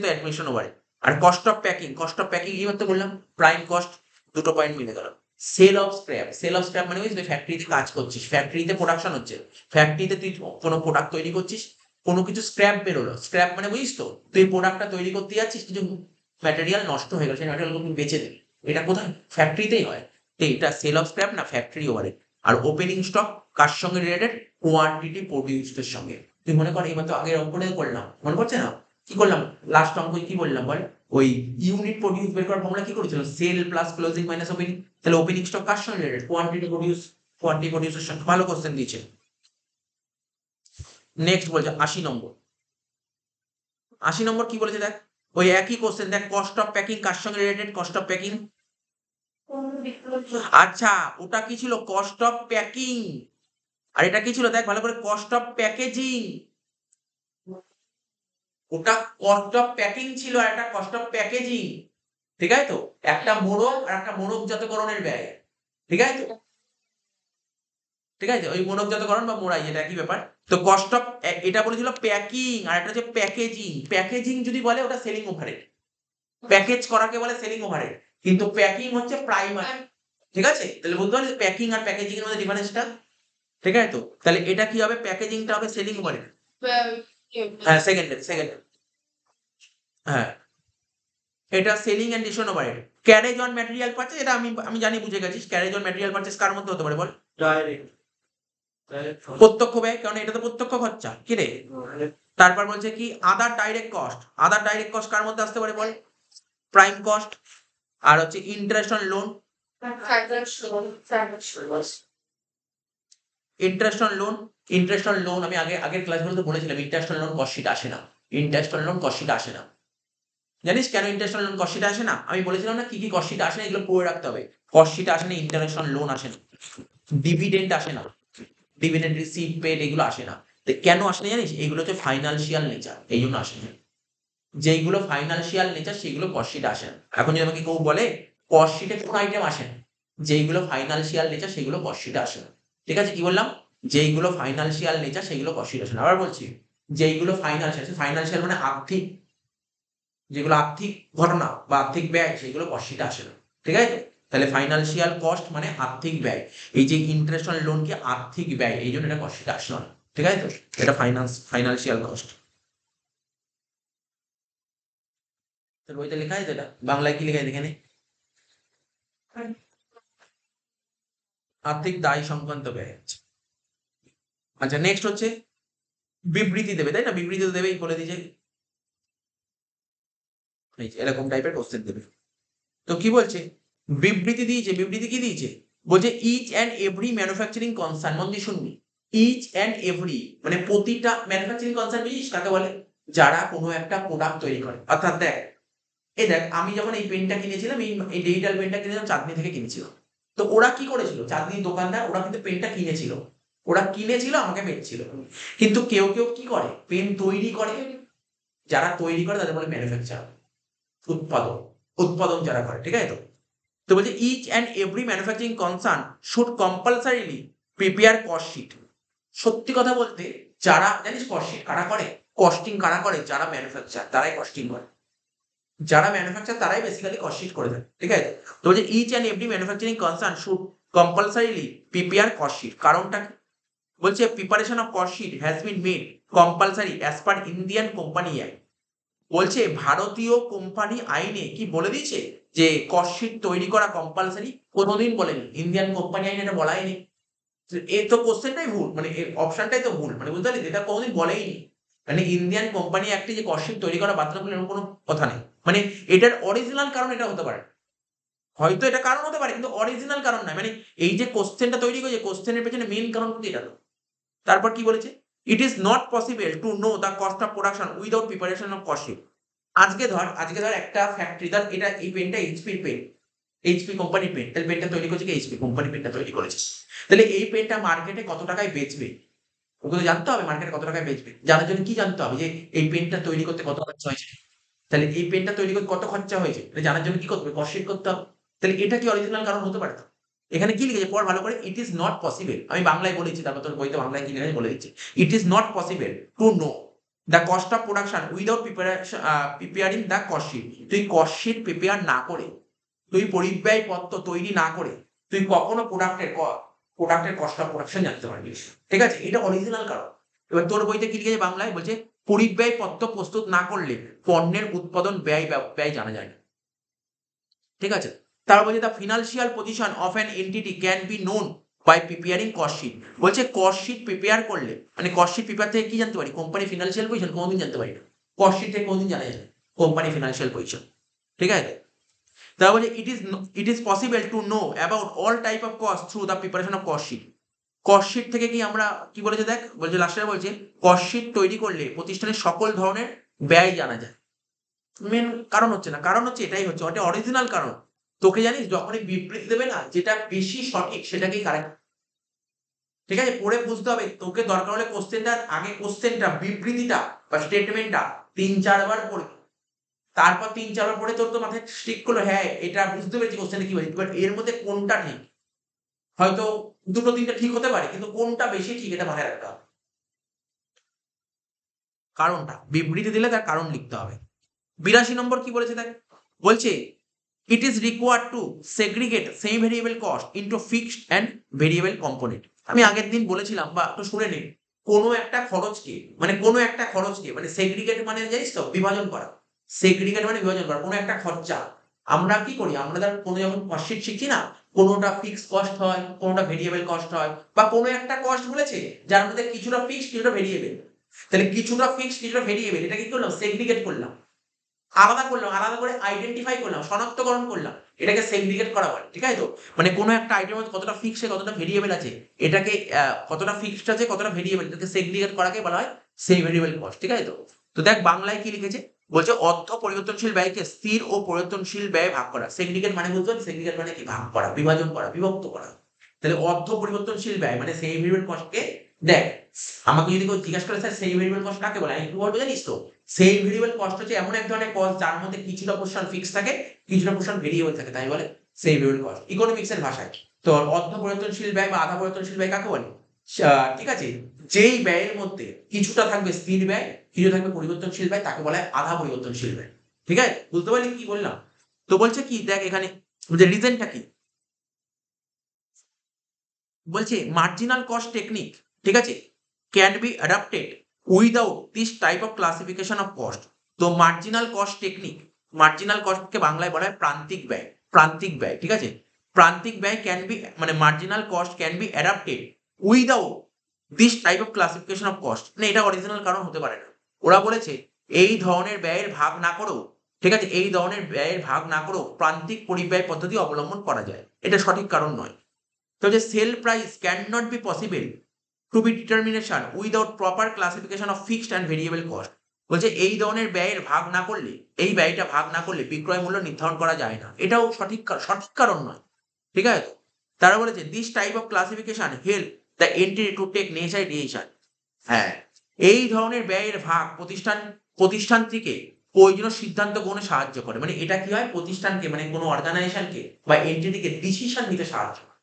অ্যাডমিনিস্ট্রেশন ওভারহেড। আর কস্ট অফ প্যাকিং এই মাত্র বললাম, প্রাইম কস্ট, দুটো পয়েন্ট মিলে গেল। সেল অফ স্ক্র্যাপ মানে বুঝলি ফ্যাক্টরিতে কাজ করছিস, ফ্যাক্টরিতে প্রোডাকশন হচ্ছে, ফ্যাক্টরিতে তুই কোনো প্রোডাক্ট তৈরি করছিস, কোনো কিছু স্ক্র্যাপ বেরোলো, স্ক্র্যাপ মানে বুঝিস তো, তুই প্রোডাক্টটা তৈরি করতে যাচ্ছিস, কিছু ম্যাটেরিয়াল নষ্ট হয়ে গেল, সেই ম্যাটেরিয়াল তুমি বেচে দেবে, এটা কোথায়? ফ্যাক্টরিতেই হয়। তো এটা সেল অফ স্ক্র্যাপ না ফ্যাক্টরি ওভারহেড। আর ওপেনিং স্টক কার সঙ্গে রিলেটেড? কোয়ান্টিটি প্রডিউসডের সঙ্গে। তুই মনে কর এইমাত্র আগের অঙ্কটা করলাম, মনে পড়ছে না? কি করলাম লাস্ট অঙ্ক, কি বললাম বল? ওই ইউনিট প্রডিউস বের করার ফর্মুলা কি করেছিলাম? Sale plus closing minus opening. তাহলে ওপেনিং স্টক কার সঙ্গে রিলেটেড? কোয়ান্টিটি প্রডিউসের সঙ্গে। ভালো কোশ্চেন দিয়েছে। নেক্সট বলছে 80 নম্বর কি বলেছে দেখ, ওই একই কোশ্চেন দেখ, কস্ট অফ প্যাকিং কার সঙ্গে রিলেটেড? কস্ট অফ প্যাকিং, আচ্ছা ওটা কি ছিল? Cost of packing. আর এটা কি ছিল দেখ ভালো করে, কস্ট অফ প্যাকেজিং। ওটা কস্ট অফ প্যাকিং ছিল আর একটা কস্ট অফ প্যাকেজিং, ঠিক আছে তো? একটা মোড়ক আর একটা মোড়কজাতকরণের ব্যয়, ঠিক আছে তো? ঠিক আছে, ওই মোড়কজাতকরণ বা মোড়াই, যেটা একই ব্যাপার। তো কস্ট অফ, এটা বলেছিল প্যাকিং, আর একটা হচ্ছে প্যাকেজিং যদি বলে ওটা সেলিং ওভারহেড, প্যাকেজ করাকে বলে সেলিং ওভারহেড, কিন্তু প্যাকিং হচ্ছে প্রাইমারি, ঠিক আছে? তাহলে বুঝতে পারলি প্যাকিং আর প্যাকেজিং এর মধ্যে ডিফারেন্সটা, ঠিক আছে তো? তাহলে এটা কি হবে? প্যাকেজিংটা হবে সেলিং ওভারহেড। হ্যাঁ সেকেন্ড, হ্যাঁ এটা selling and distribution overhead. Carriage on material purchase, এটা আমি জানি বুঝে গেছিস। ক্যারেজ অন ম্যাটেরিয়াল পারচেজ কার মধ্যে হতে পারে বল? ডাইরেক্ট প্রত্যক্ষ ব্যয়, কারণ এটা তো প্রত্যক্ষ খরচা, কি রে? তারপর বলছে কি আদার ডাইরেক্ট কস্ট কার মধ্যে আসতে পারে বল? Prime cost. আর হচ্ছে interest on loan, interest on loan আমি আগের ক্লাসগুলোতে বলেছিলাম, ইন্টারেস্ট অন লোন কস্ট আসে না, জানিস কেন ইন্টারেস্ট অন লোন কস্ট আসে না? আমি বলেছিলাম না কি কি কস্ট আসে না, এগুলো পড়ে রাখতে হবে। কস্ট আসে না, ইন্টারেস্ট অন লোন আসে না, ডিভিডেন্ড আসে না, ডিভিডেন্ড রিসিভ পেড এগুলো আসে না। তো কেন আসে না জানিস? এগুলো হচ্ছে ফাইনান্সিয়াল নেচার, এই জন্য আসে না। যেইগুলো ফাইনান্সিয়াল নেচার সেগুলো কস্ট আসে না। এখন যদি আমাকে কেউ বলে কস্ট কোন আইটেম আসে না, যেইগুলো ফাইনান্সিয়াল নেচার সেগুলো কস্ট আসে না, ঠিক আছে? কি বললাম? যেইগুলো ফাইনান্সিয়াল নেচার সেগুলো কস্ট আসে না। আবার বলছি, যেইগুলো ফাইনান্সিয়াল মানে আর্থিক, যেগুলো আর্থিক ঘটনা বা আর্থিক ব্যয় সেগুলো কস্ট আসে না, ঠিক আছে? তাহলে ফাইনান্সিয়াল কস্ট মানে আর্থিক ব্যয়, এই যে ইন্টারেস্ট অন লোন কি আর্থিক ব্যয়, এই জন্য এটা কস্ট আসে না, ঠিক আছে তো? এটা ফাইনান্সিয়াল কস্ট। তোর বইতে লেখা আছে এটা, বাংলায় কি লেখা আছে এখানে? আর্থিক দায় সংক্রান্ত ব্যয়। আচ্ছা নেক্সট হচ্ছে বিবৃতি দেবে, তাই না? বিবৃতি তো দেবেই, বলে দিয়েছে এরকম টাইপের কোশ্চেন দেবে। তো কি বলছে? বিবৃতি কি দিয়েছে? বলছে each and every manufacturing concern, মন দিয়ে শুনবি, ইচ অ্যান্ড এভরি মানে প্রতিটা ম্যানুফ্যাকচারিং কনসার্ন বুঝিস কাকে বলে? যারা কোনো একটা প্রোডাক্ট তৈরি করে। অর্থাৎ দেখ এই দেখ আমি যখন এই পেনটা কিনেছিলাম, এই ডিজিটাল পেনটা কিনেছিলাম চাঁদনি থেকে কিনেছিলাম। তো ওরা কি করেছিল, চাঁদনির দোকানদার, ওরা কিন্তু পেনটা কিনেছিল, ওরা কিনেছিল আমাকে বেচছিল। কিন্তু কেউ কেউ কি করে, পেন তৈরি করে, যারা তৈরি করে তাদের বলে ম্যানুফ্যাকচার, উৎপাদন, উৎপাদন যারা করে, ঠিক আছে তো। তো বলছে each and every manufacturing concern should compulsorily prepare cost sheet. সত্যি কথা বলতে, যারা জানিস কস্ট শিট কারা করে, কস্টিং কারা করে, যারা ম্যানুফ্যাকচার তারাই কস্টিং করে, যারা ম্যানুফ্যাকচার তারাই বেসিক্যালি কস্ট শিট করে দেয়, ঠিক আছে। তো বলছে each and every manufacturing concern should compulsorily prepare cost sheet. কারণটা কি? বলছে preparation of cost sheet has been made compulsory as per Indian company act. বলছে ভারতীয় কোম্পানি আইনে কি বলে দিয়েছে যে কস্ট শিট তৈরি করা কম্পালসারি? কোনোদিন বলেনি, ইন্ডিয়ান কোম্পানি আইনে এটা বলাই নেই। এ তো কোশ্চেনটাই ভুল, মানে অপশনটাই তো ভুল, মানে বুঝতে পারলি, এটা কোনোদিন বলেই নি। মানে ইন্ডিয়ান কোম্পানি অ্যাক্টে যে কস্ট শিট তৈরি করা বাধ্যতামূলক এরকম কোনো কথা নেই। মানে এটার অরিজিনাল কারণ এটা হতে পারে, হয়তো এটা কারণ হতে পারে, কিন্তু অরিজিনাল কারণ নয়। মানে এই যে কোশ্চেনটা তৈরি করেছে, কোশ্চেনের পেছনে মেইন কারণ কিন্তু এটা নয়। তারপর কি বলেছে, it is not possible to know the cost of production without preparation of cost sheet. আজকে ধর একটা ফ্যাক্টরি, ধর এটা এই পেনটা এইচপির পেন, এইচপি কোম্পানির পেন, তাহলে পেনটা তৈরি করছে কি এইচপি কোম্পানি, পেনটা তৈরি করেছে। তাহলে এই পেনটা মার্কেটে কত টাকায় বেচবে, ওগুলো জানতে হবে। মার্কেটে কত টাকায় বেচবে জানার জন্য কি জানতে হবে, যে এই পেনটা তৈরি করতে কত খরচা হয়েছে। তাহলে এই পেনটা তৈরি করতে কত খরচা হয়েছে এটা জানার জন্য কি করতে হবে, কস্ট শিট করতে হবে। তাহলে এটা কি অরিজিনাল কারণ হতে পারে? তো এখানে কি লিখেছে পড় ভালো করে, ইট ইজ নট পসিবল, আমি বাংলায় বলেছি, তারপর তোর বইতে বাংলায় কি লিখেছে বলে দিচ্ছি। It is not possible to know the cost of production without preparing the cost sheet. তুই কস্ট শিট প্রিপেয়ার না করে, তুই পরিব্যয় পত্র তৈরি না করে, তুই কখনো প্রোডাক্টের কস্ট অফ প্রোডাকশন জানতে পারবি না। ঠিক আছে, এটা অরিজিনাল কারণ। এবার তোর বইতে কি লিখেছে বাংলায়, বলছে পরিব্যয় পত্র প্রস্তুত না করলে পণ্যের উৎপাদন ব্যয় জানা যায় না। ঠিক আছে, তারপর বলছে the financial position of an entity can be known by preparing cost sheet. বলছে কস্ট শিট প্রিপেয়ার করলে, মানে কস্ট শিট প্রিপেয়ার থেকে কি জানতে পারি, কোম্পানি ফিনান্সিয়াল পজিশন কোনোদিন জানতে পারি না, কস্ট শিট থেকে কোনোদিন জানা যায় না কোম্পানি ফিনান্সিয়াল পজিশন। ঠিক আছে, তারপর বলছে it is possible to know about all type of cost through the preparation of cost sheet. Cost sheet থেকে কি আমরা কি বলেছে দেখ, বলছে লাস্টে বলছে কস্ট শিট তৈরি করলে প্রতিষ্ঠানের সকল ধরনের ব্যয় জানা যায়। মেন কারণ হচ্ছে না, কারণ হচ্ছে এটাই হচ্ছে ওটা অরিজিনাল কারণ। তোকে জানিস যখনই বিবৃতি দেবে না, যেটা বেশি সঠিক সেটাকেই কারেক্ট। ঠিক আছে, পড়ে বুঝতে হবে তোকে, দরকার হলে কোশ্চেনটার আগে কোশ্চেনটা বিবৃতিটা বা স্টেটমেন্টটা ৩-৪ বার পড়ে, তারপর ৩-৪ বার পড়ে তোর তো মাথায় স্টিক করলো, হ্যাঁ এটা বুঝতে পেরেছি কোশ্চেনে কি বলছে, বাট এর মধ্যে কোনটা ঠিক, হয়তো ২-৩টা ঠিক হতে পারে, কিন্তু কোনটা বেশি ঠিক এটা মাথায় রাখতে হবে। কারণটা বিবৃতি দিলে তার কারণ লিখতে হবে। ৮২ নম্বর কি বলেছে দেখ, বলছে it is required to segregate semi variable cost into fixed and variable component. আমি আগের দিন বলেছিলাম, বা একটু শুনে নিন, কোনো একটা খরচকে মানে সেগ্রিগেট মানে জানিস তো বিভাজন করা, সেগ্রিগেট মানে বিভাজন করা। কোনো একটা খরচা আমরা কি করি, আমরা ধর কোনো যখন কস্ট শিট শিখছি না, কোনোটা ফিক্সড কস্ট হয়, কোনোটা ভেরিয়েবল কস্ট হয়, বা কোনো একটা কস্ট বলেছে যার মধ্যে কিছুটা ফিক্সড কিছুটা ভেরিয়েবল। তাহলে কিছুটা ফিক্সড কিছুটা ভেরিয়েবল, এটা কি করলাম, সেগ্রিগেট করলাম, আলাদা করলাম, আলাদা করে আইডেন্টিফাই করলাম, শনাক্তকরণ করলাম, এটাকে সেগ্রিগেট করা বলে। ঠিক আছে তো, মানে কোনো একটা আইটেমের মধ্যে কতটা ফিক্সড কতটা ভেরিয়েবল আছে, এটাকে কতটা ফিক্সড আছে কতটা ভেরিয়েবল, এটাকে সেগ্রিগেট করাকে বলা হয় সেই ভেরিয়েবল কস্ট। ঠিক আছে তো। তো দেখ বাংলায় কি লিখেছে, বলছে অর্থ পরিবর্তনশীল ব্যয়কে স্থির ও পরিবর্তনশীল ব্যয়ে ভাগ করা। সেগ্রিগেট মানে বুঝতে পারছি, সেগ্রিগেট মানে কি, ভাগ করা, বিভাজন করা, বিভক্ত করা। তাহলে অর্থ পরিবর্তনশীল ব্যয় মানে সেই ভেরিয়েবল কস্টকে, দেখ আমাকে যদি কেউ জিজ্ঞাসা করে স্যার সেই ভেরিয়েবল কস্ট কাকে বলে, আমি একটু বলবো জানিস তো, সেই ভেরিয়েবল কস্ট হচ্ছে এমন এক ধরনের কস্ট যার মধ্যে কিছুটা পোর্শন ফিক্স থাকে, কিছুটা পোর্শন ভেরিয়েবল থাকে, তাই বলে সেই ভেরিয়েবল কস্ট ইকোনমিক্স এর ভাষায়। তো অর্ধ পরিবর্তনশীল ব্যয় বা আধা পরিবর্তনশীল ব্যয় কাকে বলে, ঠিক আছে, যেই ব্যয়ের মধ্যে কিছুটা থাকবে স্থির ব্যয়, কিছু থাকবে পরিবর্তনশীল ব্যয়, তাকে বলা হয় আধা পরিবর্তনশীল ব্যয়। ঠিক আছে, বুঝতে পারলি কি বললাম? তো বলছে কি দেখ এখানে, যে রিজনটা কি, বলছে মার্জিনাল কস্ট টেকনিক, ঠিক আছে, can be adapted without this type of classification of cost. তো মার্জিনাল কস্ট টেকনিক, মার্জিনাল কস্টকে বাংলায় বলা হয় প্রান্তিক ব্যয়, প্রান্তিক ব্যয়। ঠিক আছে, প্রান্তিক ব্যয় ক্যান বি মানে marginal cost can be adapted without this type of classification of cost. মানে এটা অরিজিনাল কারণ হতে পারে না। ওরা বলেছে এই ধরনের ব্যয়ের ভাগ না করেও, ঠিক আছে, এই ধরনের ব্যয়ের ভাগ না করেও প্রান্তিক পরিব্যয় পদ্ধতি অবলম্বন করা যায়, এটা সঠিক কারণ নয়। তো যে sale price can not be possible to be determination without proper classification of fixed and variable cost. বলছে এই ধরনের ব্যয়ের ভাগ না করলে, এই ব্যয়টা ভাগ না করলে বিক্রয় মূল্য নির্ধারণ করা যায় না। এটাও সঠিক কারণ নয়। ঠিক আছে? তারা বলেছে this type of classification help the entity to take necessary decision. হ্যাঁ, এই ধরনের ব্যয়ের ভাগ প্রতিষ্ঠানটিকে প্রয়োজনীয় সিদ্ধান্ত গ্রহণে সাহায্য করে। মানে এটা কি হয়, প্রতিষ্ঠানকে মানে কোনো অর্গানাইজেশনকে বা এন্টিটিকে ডিসিশন নিতে সাহায্য করে।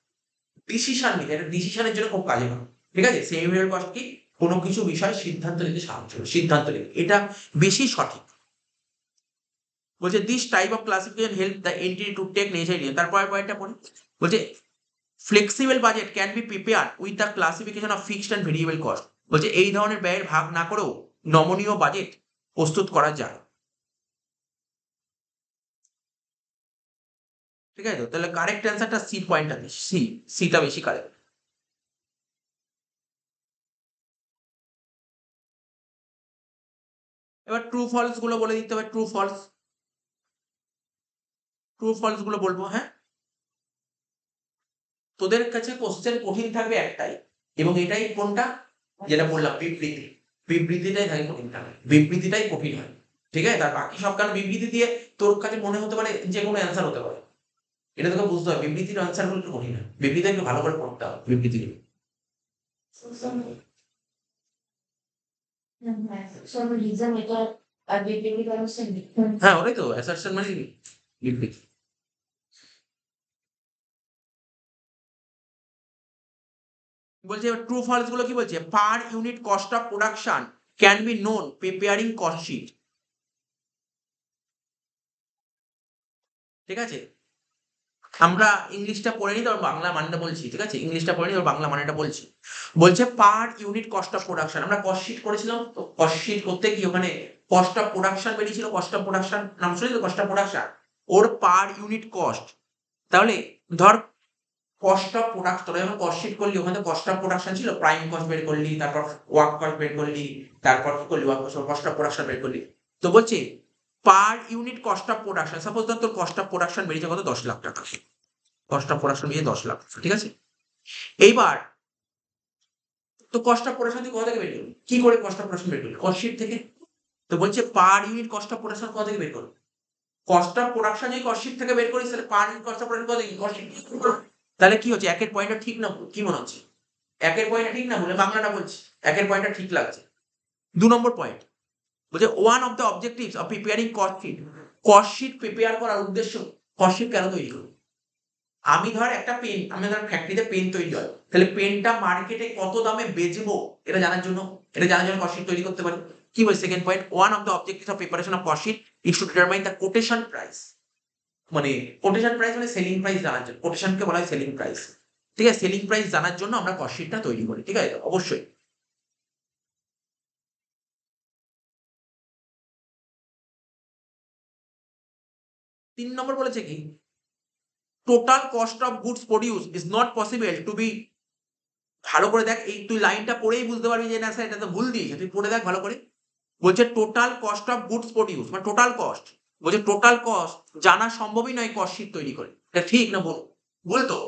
ডিসিশন নিতে, এটা ডিসিশনের জন্য খুব কাজে লাগে। ঠিক আছে? সেমি ভেরিয়েবল কস্ট কি, কোনো কিছু বিষয়ে সিদ্ধান্ত নিতে সাহায্য করে, সিদ্ধান্ত নিতে, এটা বেশি সঠিক। বলছে this type of classification help the entity to take necessary. তারপরে পয়েন্টটা পড়ি। বলছে flexible budget can be prepare with the classification of fixed and variable cost. বলছে এই ধরনের ব্যয়ের ভাগ না করেও নমনীয় বাজেট প্রস্তুত করা যায়। ঠিক আছে? তাহলে কারেক্ট অ্যান্সারটা সি পয়েন্টটা, সিটা বেশি কারেক্ট। এবার ট্রু ফলস গুলো বলে দিতে হবে। ট্রু ফলস গুলো বলবো। হ্যাঁ, তোদের কাছে কোশ্চেন কঠিন থাকবে একটাই, এবং এটাই কোনটা, যেটা বললাম, বিবৃতিটাই থাকে কঠিন থাকবে, বিবৃতিটাই কঠিন হয়। ঠিক আছে? তার বাকি সব, কারণ বিবৃতি দিয়ে তোর কাছে মনে হতে পারে যে কোনো অ্যান্সার হতে পারে। এটা তোকে বুঝতে হবে, বিবৃতির অ্যান্সার গুলো একটু কঠিন হয়, বিবৃতি একটু ভালো করে পড়তে হবে বিবৃতিগুলো। হ্যাঁ, ওটাই তো অ্যাসারশন মানে বিবৃতি। বলছে ট্রু ফলস গুলো কি বলছে, per unit cost of production can be known preparing cost sheet. ঠিক আছে? আমরা ইংলিশটা পড়ে নিই, তারপর বাংলা মানেটা বলছি। ঠিক আছে? ইংলিশটা পড়ে নিই, তারপর বাংলা মানেটা বলছি। বলছে per unit cost of production, আমরা কস্ট শিট করেছিলাম, তো কস্ট শিট করতে গিয়ে ওখানে কস্ট অফ প্রোডাকশন বেরিয়েছিল। কস্ট অফ প্রোডাকশন নাম শুনেছি তো, cost of production, or per unit cost. তাহলে ধর কস্ট অফ প্রোডাকশন, তোরা যখন কস্ট শিট করলি ওখানে কস্ট অফ প্রোডাকশন ছিল, প্রাইম কস্ট বের করলি, তারপর ওয়ার্ক কস্ট বের করলি, তারপর কি করলি, ওয়ার্ক কস্ট অফ প্রোডাকশন বের করলি। তো বলছে per unit cost of production, suppose ধর তোর কস্ট অফ প্রোডাকশন বেরিয়েছে কত, 10 লাখ টাকা। কস্ট অফ প্রোডাকশন বেরিয়ে 10 লাখ। ঠিক আছে? এইবার তো কস্ট অফ প্রোডাকশন তুই কোথা থেকে বের করবি, কি করে কস্ট অফ প্রোডাকশন বের করবি, কস্ট শিট থেকে। তো বলছে per unit cost of production কোথা থেকে বের করবি, কস্ট অফ প্রোডাকশন যদি কস্ট শিট থেকে বের করিস, তাহলে পার ইউনিট কস্ট অফ প্রোডাকশন কোথা থেকে, কস্ট শিট। তাহলে কি হচ্ছে, একের পয়েন্টটা ঠিক না ভুল? কি মনে হচ্ছে, একের পয়েন্টটা ঠিক না ভুল? বাংলাটা বলছি, একের পয়েন্টটা ঠিক লাগছে। 2 নম্বর পয়েন্ট বলছে one of the objectives of preparing cost sheet prepare করার উদ্দেশ্য, কস্ট শিট কেন তৈরি করবো, আমি ধর একটা পেন, আমি ধর ফ্যাক্টরিতে পেন তৈরি হয়, তাহলে পেনটা মার্কেটে কত দামে বেচবো এটা জানার জন্য, কস্ট শিট তৈরি করতে পারি। কি বলছে second point, one of the objectives of preparation of cost sheet is to determine the quotation price. মানে কোটেশন প্রাইস মানে সেলিং প্রাইস জানার জন্য, কোটেশনকে বলা হয় সেলিং প্রাইস। ঠিক আছে? সেলিং প্রাইস জানার জন্য আমরা কস্ট শিটটা তৈরি করি। ঠিক আছে? অবশ্যই। 3 নম্বর বলেছে কি, total cost of goods produce is not possible to be. ভালো করে দেখ, এই তুই লাইনটা পড়েই বুঝতে পারবি যে না স্যার এটা তো ভুল দিয়েছে, তুই পড়ে দেখ ভালো করে। বলছে total cost of goods produce মানে টোটাল কস্ট, বলছে টোটাল কস্ট জানা সম্ভবই নয় কস্ট শিট তৈরি করে। এটা ঠিক না ভুল? ভুল তো।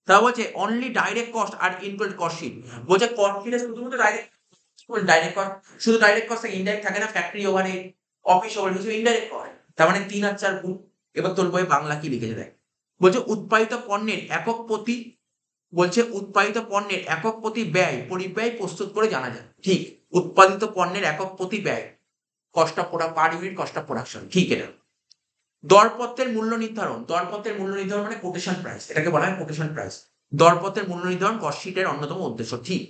তা বলছে অনলি ডাইরেক্ট কস্ট আর ইনক্লুড কস্ট শিট। বলছে কস্ট শিটে শুধুমাত্র ডাইরেক্ট কস্ট, শুধু ডাইরেক্ট কস্ট থাকে, ইনডাইরেক্ট থাকে না। ফ্যাক্টরি ওভারহেড, অফিস ওভারহেড, কিছু ইনডাইরেক্ট কস্ট। তার মানে 3 আর 4 ভুল। এবার তোর বইয়ে বাংলা কি লিখেছে দেখ। বলছে উৎপাদিত পণ্যের একক প্রতি, বলছে উৎপাদিত পণ্যের একক প্রতি ব্যয় পরিব্যয় প্রস্তুত করে জানা যায়। ঠিক, উৎপাদিত পণ্যের একক প্রতি ব্যয়, cost of per unit cost of production. ঠিক এটা। দরপত্রের মূল্য নির্ধারণ, দরপত্রের মূল্য নির্ধারণ মানে কোটেশন প্রাইস, এটাকে বলা হয় কোটেশন প্রাইস। দরপত্রের মূল্য নির্ধারণ কস্ট শিটের অন্যতম উদ্দেশ্য। ঠিক।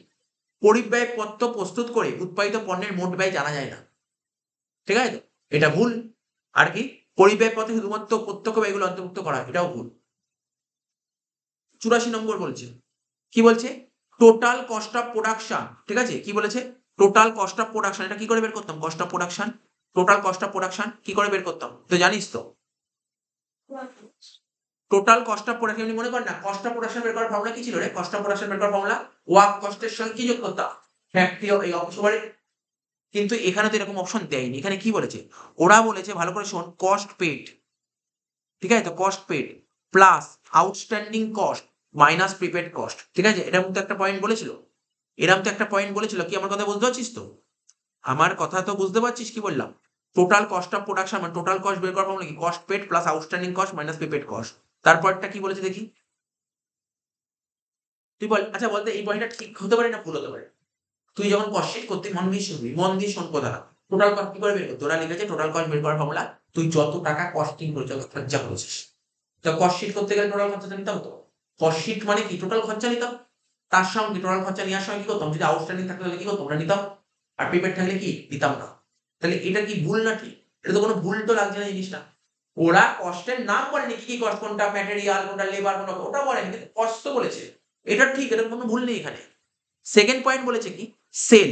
পরিব্যয় পত্র প্রস্তুত করে উৎপাদিত পণ্যের মোট ব্যয় জানা যায় না। ঠিক আছে তো? এটা ভুল। আর কি, পরিব্যয় পত্রে শুধুমাত্র প্রত্যক্ষ ব্যয়গুলো অন্তর্ভুক্ত করা, এটাও ভুল। 84 নম্বর বলছে, কি বলছে, টোটাল কস্ট অফ প্রোডাকশন। ঠিক আছে? কি বলেছে, টোটাল কস্ট অফ প্রোডাকশন, এটা কি করে বের করতাম, cost of production, total cost of production কি করে বের করতাম, তো জানিস তো। টোটাল কস্ট অফ প্রোডাকশন মনে কর না, কস্ট অফ প্রোডাকশন বের করার ফর্মুলা কি ছিল রে, কস্ট অফ প্রোডাকশন বের করার ফর্মুলা ওয়ার্ক কস্টের সঙ্গে কি যোগ করতাম, ফ্যাক্টরি এই অফিস ওভারহেড। কিন্তু এখানে তো এরকম অপশন দেয়নি। এখানে কি বলেছে, ওরা বলেছে ভালো করে শোন, কস্ট পেড। ঠিক আছে? তো cost paid plus outstanding cost minus prepaid cost. ঠিক আছে? এটার মধ্যে একটা পয়েন্ট বলেছিল, এরকম তো একটা পয়েন্ট বলেছিল, কি আমার কথা বুঝতে পারছিস তো। আমার কথা তো বুঝতে পারছিস কি বললাম? টোটাল কস্ট অফ প্রোডাকশন মানে টোটাল কস্ট বের করার ফর্মুলা কি? Cost paid plus outstanding cost minus prepaid cost. তারপরটা কি বলেছে দেখি? তুই বল, আচ্ছা বলতো এই পয়েন্টটা ঠিক হতে পারে না ভুল হতে পারে? তুই যখন কস্ট শিট করতে মন দিয়ে শুনবি, মন দিয়ে শোন কথাটা। টোটাল কস্ট কি করে বের করতে? ওরা লিখেছে টোটাল কস্ট বের করার ফর্মুলা তুই যত টাকা কস্টিং করেছিস, যত খরচা করেছিস। তো কস্ট শিট করতে গেলে টোটাল খরচাটা নিতাম তো। কস্ট শিট মানে কি? টোটাল খরচা নিতাম। তার সঙ্গে টোটাল খরচা নেওয়ার সময় কি করতাম? যদি আউটস্ট্যান্ডিং থাকতো তাহলে কি করতাম? ওটা নিতাম। আর প্রিপেড থাকলে কি? দিতাম না। তাহলে এটা কি ভুল না ঠিক? এটা তো কোনো ভুল তো লাগছে না জিনিসটা। ওরা কস্টের নাম বলেনি কি, কি কস্ট, কোনটা ম্যাটেরিয়াল, কোনটা লেবার, কোনটা ওটা বলেনি, কিন্তু কস্ট তো বলেছে। এটা ঠিক, এটা কোনো ভুল নেই এখানে। সেকেন্ড পয়েন্ট বলেছে কি? সেল।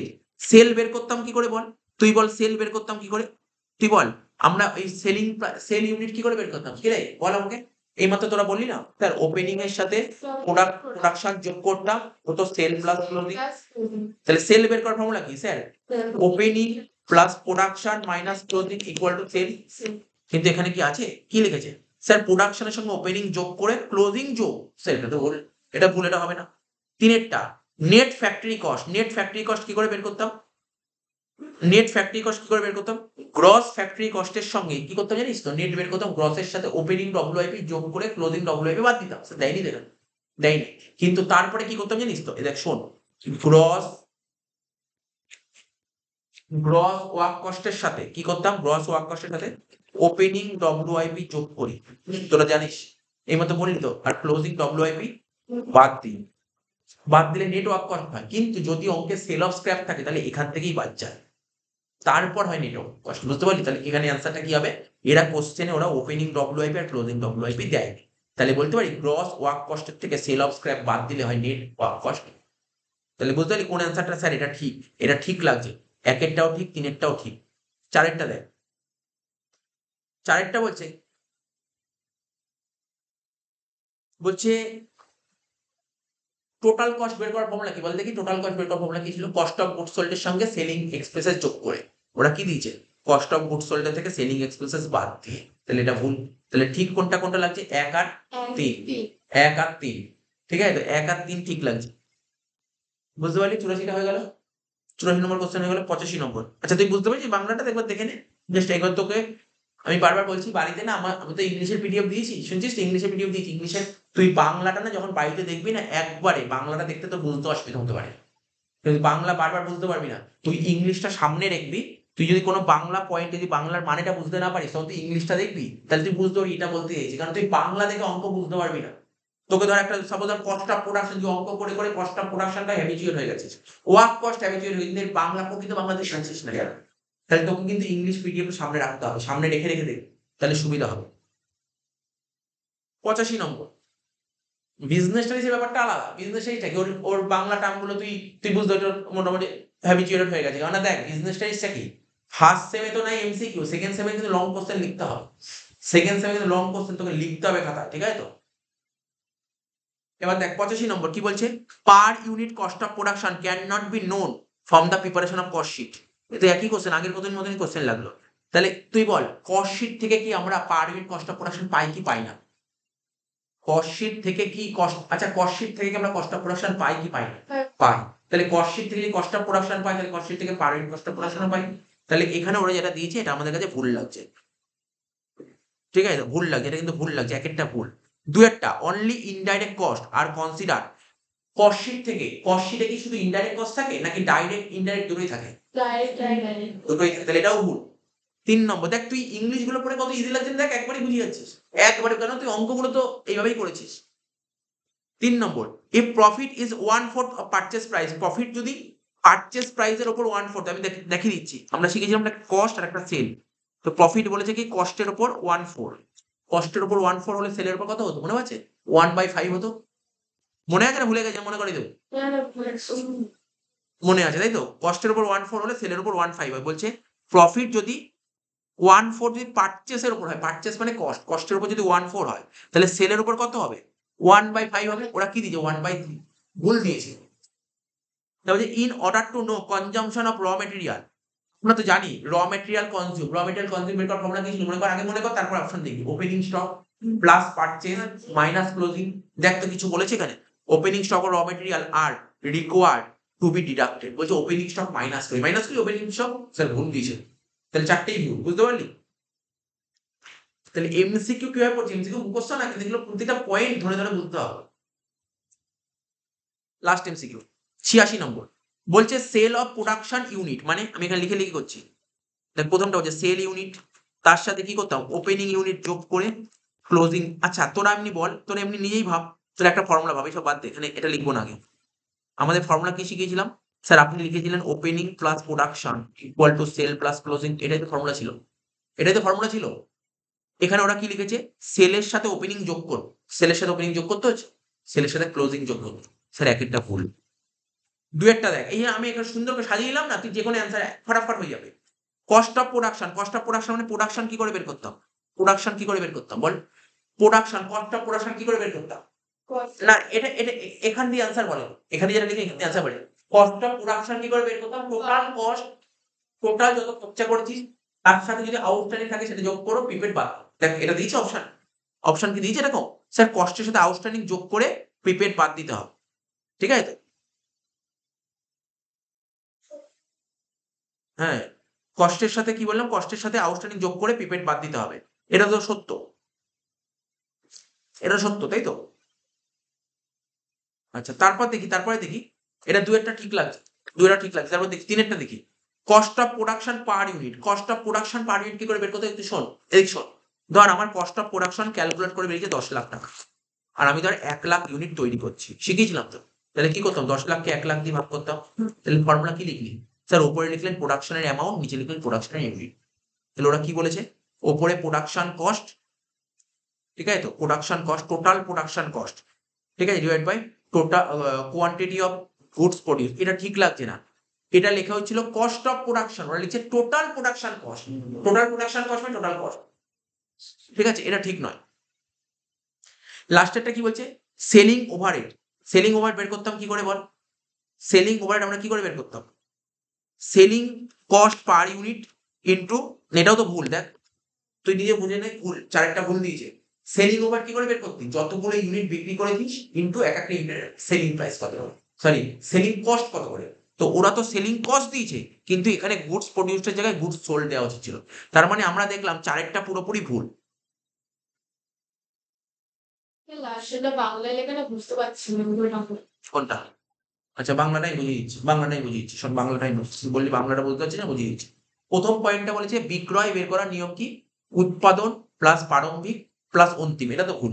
সেল বের করতাম কি করে বল? তুই বল সেল বের করতাম কি করে? তুই বল। আমরা এই সেল ইউনিট কি করে বের করতাম? কি রে বল আমাকে। এইমাত্র তোরা বললি না স্যার, ওপেনিং এর সাথে প্রোডাকশন যোগ করতাম, ও তো সেল প্লাস ক্লোজিং। তাহলে সেল বের করার ফর্মুলা কি sir? Opening plus production minus closing equal to sale. কিন্তু এখানে কি আছে? কি লিখেছে? স্যার প্রোডাকশনের সঙ্গে ওপেনিং যোগ করে ক্লোজিং যোগ। স্যার এটা তো ভুল, এটা ভুল, এটা হবে না। তিনেরটা net factory cost. Net factory cost কি করে বের করতাম? নেট ফ্যাক্টরি কস্ট কি করে বের করতাম? গ্রস ফ্যাক্টরি কস্টের সঙ্গে কি করতাম জানিস তো? নেট বের করতাম, গ্রসের সাথে ওপেনিং ডব্লিউআইপি যোগ করে ক্লোজিং ডব্লিউআইপি বাদ দিতাম। স্যার দেয়নি, দেখেন দেয়নি। কিন্তু তারপরে কি করতাম জানিস তো? দেখ শোন, গ্রস গ্রস ওয়ার্ক কস্টের সাথে কি করতাম? গ্রস ওয়ার্ক কস্টের সাথে ওপেনিং ডব্লিউআইপি যোগ করি। তোরা জানিস, এই মতো বললি তো। আর ক্লোজিং ডব্লিউআইপি বাদ দিই। বাদ দিলে নেটওয়ার্ক কস্ট হয়, কিন্তু যদি অঙ্কে সেল অফ স্ক্র্যাপ থাকে তাহলে এখান থেকেই বাদ যায়, তারপর হয় নেটওয়ার্ক কস্ট। বুঝতে পারলি? তাহলে এখানে অ্যান্সারটা কি হবে? এরা কোশ্চেনে ওরা ওপেনিং ডব্লিউআইপি আর ক্লোজিং ডব্লিউআইপি দেয়নি। তাহলে বলতে পারি গ্রস ওয়ার্ক কস্টের থেকে সেল অফ স্ক্র্যাপ বাদ দিলে হয় নেট ওয়ার্ক কস্ট। তাহলে বুঝতে পারলি কোন অ্যান্সারটা স্যার এটা ঠিক? এটা ঠিক লাগছে। একেরটাও ঠিক, তিনেরটাও ঠিক। চারেরটা দেখ, চারেরটা বলছে বলছে টোটাল কস্ট বের করার ফর্মুলা কি? বল দেখি টোটাল কস্ট বের করার ফর্মুলা কি ছিল? কস্ট অফ গুডস সোল্ড এর সঙ্গে সেলিং এক্সপেন্সেস যোগ করে। ওরা কি দিয়েছে? কস্ট অফ গুডস সোল্ড থেকে সেলিং এক্সপেন্সেস বাদ দিয়ে। তাহলে এটা ভুল। তাহলে ঠিক কোনটা কোনটা লাগছে? 1 আর 3। 1 আর 3, ঠিক আছে? তো 1 আর 3 ঠিক লাগছে। বুঝতে পারলি? 84টা হয়ে গেল। 84 নম্বর কোশ্চেন হয়ে গেল। 85 নম্বর। আচ্ছা তুই বুঝতে পারছিস বাংলাটা? একবার দেখে নে। জাস্ট একবার তোকে আমি বারবার বলছি বাড়িতে না, আমি তো ইংলিশের পিডিএফ দিয়েছি, শুনছিস তো? ইংলিশের পিডিএফ দিয়েছি। ইংলিশের তুই বাংলাটা না যখন বাড়িতে দেখবি না, একবারে বাংলাটা দেখতে তো বুঝতে অসুবিধা হতে পারে, কিন্তু বাংলা বারবার বুঝতে পারবি না। তুই ইংলিশটা সামনে রাখবি। তুই যদি কোনো বাংলা পয়েন্ট, যদি বাংলার মানেটা বুঝতে না পারিস, তখন তুই ইংলিশটা দেখবি, তাহলে তুই বুঝতে পারবি এটা বলতে চাইছি। কারণ তুই বাংলা দেখে অঙ্ক বুঝতে পারবি না। তোকে ধর একটা সাপোজ কস্ট অফ প্রোডাকশন, যে অঙ্ক করে করে কস্ট অফ প্রোডাকশনটা হ্যাবিচুয়াল হয়ে গেছিস, ওয়ার্ক কস্ট হ্যাবিচুয়াল হয়ে গেছিস, বাংলা প্রকৃত বাংলাতে শিখছিস না, তাহলে তোকে কিন্তু ইংলিশ পিডিএফ সামনে রাখতে হবে, সামনে রেখে রেখে দেখ, তাহলে সুবিধা হবে। 85 নম্বর, বিজনেস স্টাডিজের ব্যাপারটা আলাদা। বিজনেস স্টাডিজটা কি? ওর ওর বাংলা টার্মগুলো তুই তুই বুঝতে তোর মোটামুটি হ্যাবিচুয়েটেড হয়ে গেছে। কারণ না দেখ, বিজনেস স্টাডিজটা কি, ফার্স্ট সেমে তো নাই এমসিকিউ, সেকেন্ড সেমে কিন্তু লং কোশ্চেন লিখতে হবে। সেকেন্ড সেমে কিন্তু লং কোশ্চেন তোকে লিখতে হবে খাতায়, ঠিক আছে তো? এবার দেখ 85 নম্বর কি বলছে? Per unit cost of production can not be known from the preparation of cost sheet. এটা একই কোশ্চেন, আগের কোশ্চেন মতনই কোশ্চেন লাগলো। তাহলে তুই বল, কস্ট শিট থেকে কি আমরা per unit cost of production পাই কি পাই না? কস্ট শিট থেকে কি কস্ট, আচ্ছা কস্ট শিট থেকে কি আমরা কস্ট অফ প্রোডাকশন পাই কি পাই না? পাই। তাহলে কস্ট শিট থেকে যদি কস্ট অফ প্রোডাকশন পাই, তাহলে কস্ট শিট থেকে per unit cost of production পাই। তাহলে এখানে ওরা যেটা দিয়েছে এটা আমাদের কাছে ভুল লাগছে, ঠিক আছে? ভুল লাগছে, এটা কিন্তু ভুল লাগছে, এক একটা ভুল। দুয়েরটা অনলি ইনডাইরেক্ট কস্ট আর কনসিডার। কস্ট শিট থেকে, কস্ট শিটে কি শুধু ইনডাইরেক্ট কস্ট থাকে নাকি ডাইরেক্ট ইনডাইরেক্ট দুটোই থাকে? দুটোই থাকে, তাহলে এটাও ভুল। 3 নম্বর, দেখ তুই ইংলিশ গুলো পড়ে কত ইজি লাগছে, দেখ একবারই বুঝিয়ে যাচ্ছিস, একবারে। কেন তুই অঙ্কগুলো তো এইভাবেই করেছিস। 3 নম্বর, if profit is 1/4 of purchase price, profit যদি পারচেজ প্রাইসের উপর 1/4, আমি দেখিয়ে দিচ্ছি। আমরা শিখেছিলাম একটা কস্ট আর একটা সেল। তো প্রফিট বলেছে কি কস্টের উপর 1/4। কস্টের উপর 1/4 হলে সেলের উপর কত হতো মনে আছে? 1/5 হতো। মনে আছে না ভুলে গেছে? মনে করে দেবো। মনে আছে তাই তো? কস্টের উপর 1/4 হলে সেলের উপর 1/5 হয়। বলছে প্রফিট যদি 1/4 যদি পারচেসের উপর হয়, পারচেস মানে কস্ট, কস্টের উপর যদি 1/4 হয়, তাহলে সেলের উপর কত হবে? 1/5 হবে। ওরা কি দিয়েছে? 1/3 ভুল দিয়েছে। তাহলে in order to know consumption of র মেটেরিয়াল, আমরা তো জানি র মেটেরিয়াল কনজিউম, র মেটেরিয়াল কনজিউম বের করার ফর্মুলা কি ছিল? মনে কর, আগে মনে কর, তারপর অপশন দেখবি। Opening stock plus purchase minus closing. দেখ তো কিছু বলেছে এখানে? Opening stock of raw material are required to be deducted. বলছে ওপেনিং স্টক মাইনাস করি ওপেনিং স্টক, স্যার ভুল দিয়েছে, তাহলে চারটেই ভুল, বুঝতে পারলি? তাহলে এমসিকিউ কিভাবে পড়ছে, এমসিকিউ মুখস্থ না, কিন্তু এগুলো প্রতিটা পয়েন্ট ধরে ধরে বুঝতে হবে। লাস্ট এমসিকিউ 86 নম্বর, বলছে সেল অফ প্রোডাকশন ইউনিট, মানে আমি এখানে লিখে লিখে করছি। দেখ প্রথমটা হচ্ছে সেল ইউনিট, তার সাথে কি করতাম ওপেনিং ইউনিট যোগ করে ক্লোজিং। আচ্ছা তোরা এমনি বল, তোরা এমনি নিজেই ভাব, তোরা একটা ফর্মুলা ভাব, এসব বাদ দে, এখানে এটা লিখবো না আগে। আমাদের ফর্মুলা কি শিখিয়েছিলাম? স্যার আপনি লিখেছিলেন opening plus production equal to sale plus closing, এটাই তো ফর্মুলা ছিল, এটাই তো ফর্মুলা ছিল। এখানে ওরা কি লিখেছে, সেলের সাথে ওপেনিং যোগ কর, সেলের সাথে ওপেনিং যোগ করতে হচ্ছে, সেলের সাথে ক্লোজিং যোগ করতে। স্যার এক একটা ভুল, দু একটা দেখ, এই যে আমি এখানে সুন্দর করে সাজিয়ে দিলাম না, তুই যে কোনো অ্যান্সার ফটাফট হয়ে যাবে। কস্ট অফ প্রোডাকশন মানে প্রোডাকশন কি করে বের করতাম, প্রোডাকশন কি করে বের করতাম বল, প্রোডাকশন কস্ট অফ প্রোডাকশন কি করে বের করতাম? না এটা এটা এখান দিয়ে অ্যান্সার বলে, এখানে যেটা লিখে এখান দিয়ে অ্যান্সার বলে, কস্ট অফ প্রোডাকশন কি করে বের করতাম, টোটাল কস্ট, টোটাল যত খরচা করেছিস তার সাথে যদি আউটস্ট্যান্ডিং থাকে সেটা যোগ করো, প্রিপেড বাদ। দেখ এটা দিয়েছে অপশন, অপশন কি দিয়েছে এরকম, স্যার কস্টের সাথে আউটস্ট্যান্ডিং যোগ করে প্রিপেড বাদ দিতে হবে, ঠিক আছে তো? হ্যাঁ, কষ্টের সাথে কি বললাম, কষ্টের সাথে আউটস্ট্যান্ডিং যোগ করে প্রিপেড বাদ দিতে হবে, এটা তো সত্য, এটা সত্য তাই তো? আচ্ছা তারপরে দেখি, এটা দু একটা ঠিক লাগছে, দুটা ঠিক লাগছে, তারপর দেখি তিনেরটা দেখি। Cost of production per unit, cost of production per unit কি করে বের করতে হয় একটু শোন, এদিক শোন। ধর আমার কস্ট অফ প্রোডাকশন ক্যালকুলেট করে বেরিয়েছে 10 লাখ টাকা, আর আমি ধর 1 লাখ ইউনিট তৈরি করছি, শিখিয়েছিলাম তো। তাহলে কি করতাম, 10 লাখকে 1 লাখ দিয়ে ভাগ করতাম। তাহলে ফর্মুলা কি লিখলি, স্যার উপরে লিখলেন প্রোডাকশনের অ্যামাউন্ট, নিচে লিখলেন প্রোডাকশনের ইউনিট। তাহলে ওরা কি বলেছে, ওপরে প্রোডাকশন কস্ট, ঠিক আছে তো, production cost total production cost, ঠিক আছে, divide by total quantity of goods produce, এটা ঠিক লাগছে না, এটা লেখা হচ্ছিল কস্ট অফ প্রোডাকশন, ওরা লিখছে total production cost, total production cost মানে টোটাল কস্ট, ঠিক আছে, এটা ঠিক নয়। লাস্টেরটা কি বলছে, সেলিং ওভারহেড, সেলিং ওভারহেড বের করতাম কি করে বল, সেলিং ওভারহেড আমরা কি করে বের করতাম, selling cost per unit into, এটাও তো ভুল দেখ, তুই নিজে বুঝে নে, ভুল, চারটা ভুল দিয়েছে। সেলিং ওভার কি করে বের করতি, যতগুলো ইউনিট বিক্রি করেছিস ইনটু এক একটা ইউনিটের সেলিং প্রাইস কত, সরি সেলিং কস্ট কত করে। তো ওরা তো সেলিং কস্ট দিয়েছে, কিন্তু এখানে গুডস প্রডিউসের জায়গায় গুডস সোল্ড দেওয়া উচিত ছিল। তার মানে আমরা দেখলাম চারেরটা পুরোপুরি ভুল। লাস্টটা বাংলায় লেখাটা বুঝতে পারছি না। কোনটা? আচ্ছা বাংলাটাই বুঝিয়ে দিচ্ছি, বাংলাটাই বুঝিয়ে দিচ্ছি, শোন বাংলাটাই বুঝছি, বললি বাংলাটা বুঝতে পারছি না, বুঝিয়ে দিচ্ছি। প্রথম পয়েন্টটা বলেছে বিক্রয় বের করার নিয়ম কি, উৎপাদন প্লাস প্রারম্ভিক প্লাস অন্তিম, এটা তো ভুল,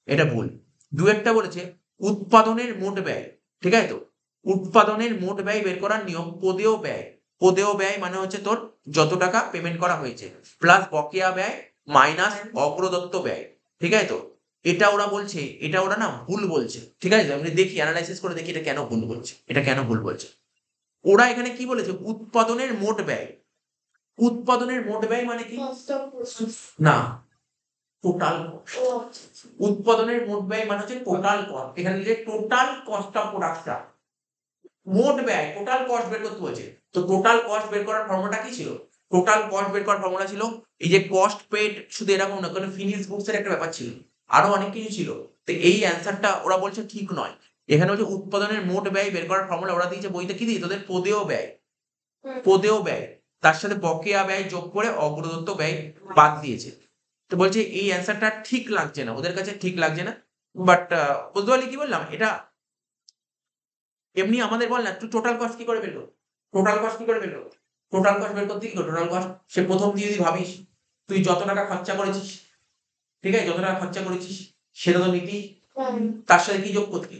এটা ভুল। দু একটা বলেছে উৎপাদনের মোট ব্যয়, ঠিক আছে তো, উৎপাদনের মোট ব্যয় বের করার নিয়ম পদেয় ব্যয়, পদেয় ব্যয় মানে হচ্ছে তোর যত টাকা পেমেন্ট করা হয়েছে প্লাস বকেয়া ব্যয় মাইনাস অগ্রদত্ত ব্যয়, ঠিক আছে তো? এটা ওরা বলছে, এটা ওরা না ভুল বলছে, ঠিক আছে, আমি দেখি অ্যানালাইসিস করে দেখি এটা কেন ভুল বলছে, এটা কেন ভুল বলছে। ওরা এখানে কি বলেছে, উৎপাদনের মোট ব্যয়, উৎপাদনের মোট ব্যয় মানে কি, না টোটাল, উৎপাদনের মোট ব্যয় মানে হচ্ছে টোটাল কস্ট, এখানে লিখে টোটাল কস্ট অফ প্রোডাকশন, মোট ব্যয় টোটাল কস্ট বের করতে বলছে। তো টোটাল কস্ট বের করার ফর্মুলাটা কি ছিল, টোটাল কস্ট বের করার ফর্মুলা ছিল এই যে কস্ট পেড, শুধু এরকম না, কারণ ফিনিশ গুডস এর একটা ব্যাপার ছিল, আরো অনেক কিছু ছিল। তো এই অ্যান্সারটা ওরা বলছে ঠিক নয়, এখানে হচ্ছে উৎপাদনের মোট ব্যয় বের করার ফর্মুলা ওরা দিয়েছে বইতে কি দিয়ে, তোদের পদেয় ব্যয়, পদেয় ব্যয় তার সাথে বকেয়া ব্যয় যোগ করে অগ্রদত্ত ব্যয় বাদ দিয়েছে। তো বলছে এই অ্যান্সারটা ঠিক লাগছে না, ওদের কাছে ঠিক লাগছে না, বাট বুঝতে পারলি কি বললাম, এটা এমনি আমাদের বল না, তুই টোটাল কস্ট কি করে বের করবি, টোটাল কস্ট কি করে বের করবি, টোটাল কস্ট বের করতে কি টোটাল কস্ট, সে প্রথম দিয়ে যদি ভাবিস তুই যত টাকা খরচা করেছিস, ঠিক আছে, যত টাকা খরচা করেছিস সেটা তো নিতি, তার সাথে কি যোগ করতি,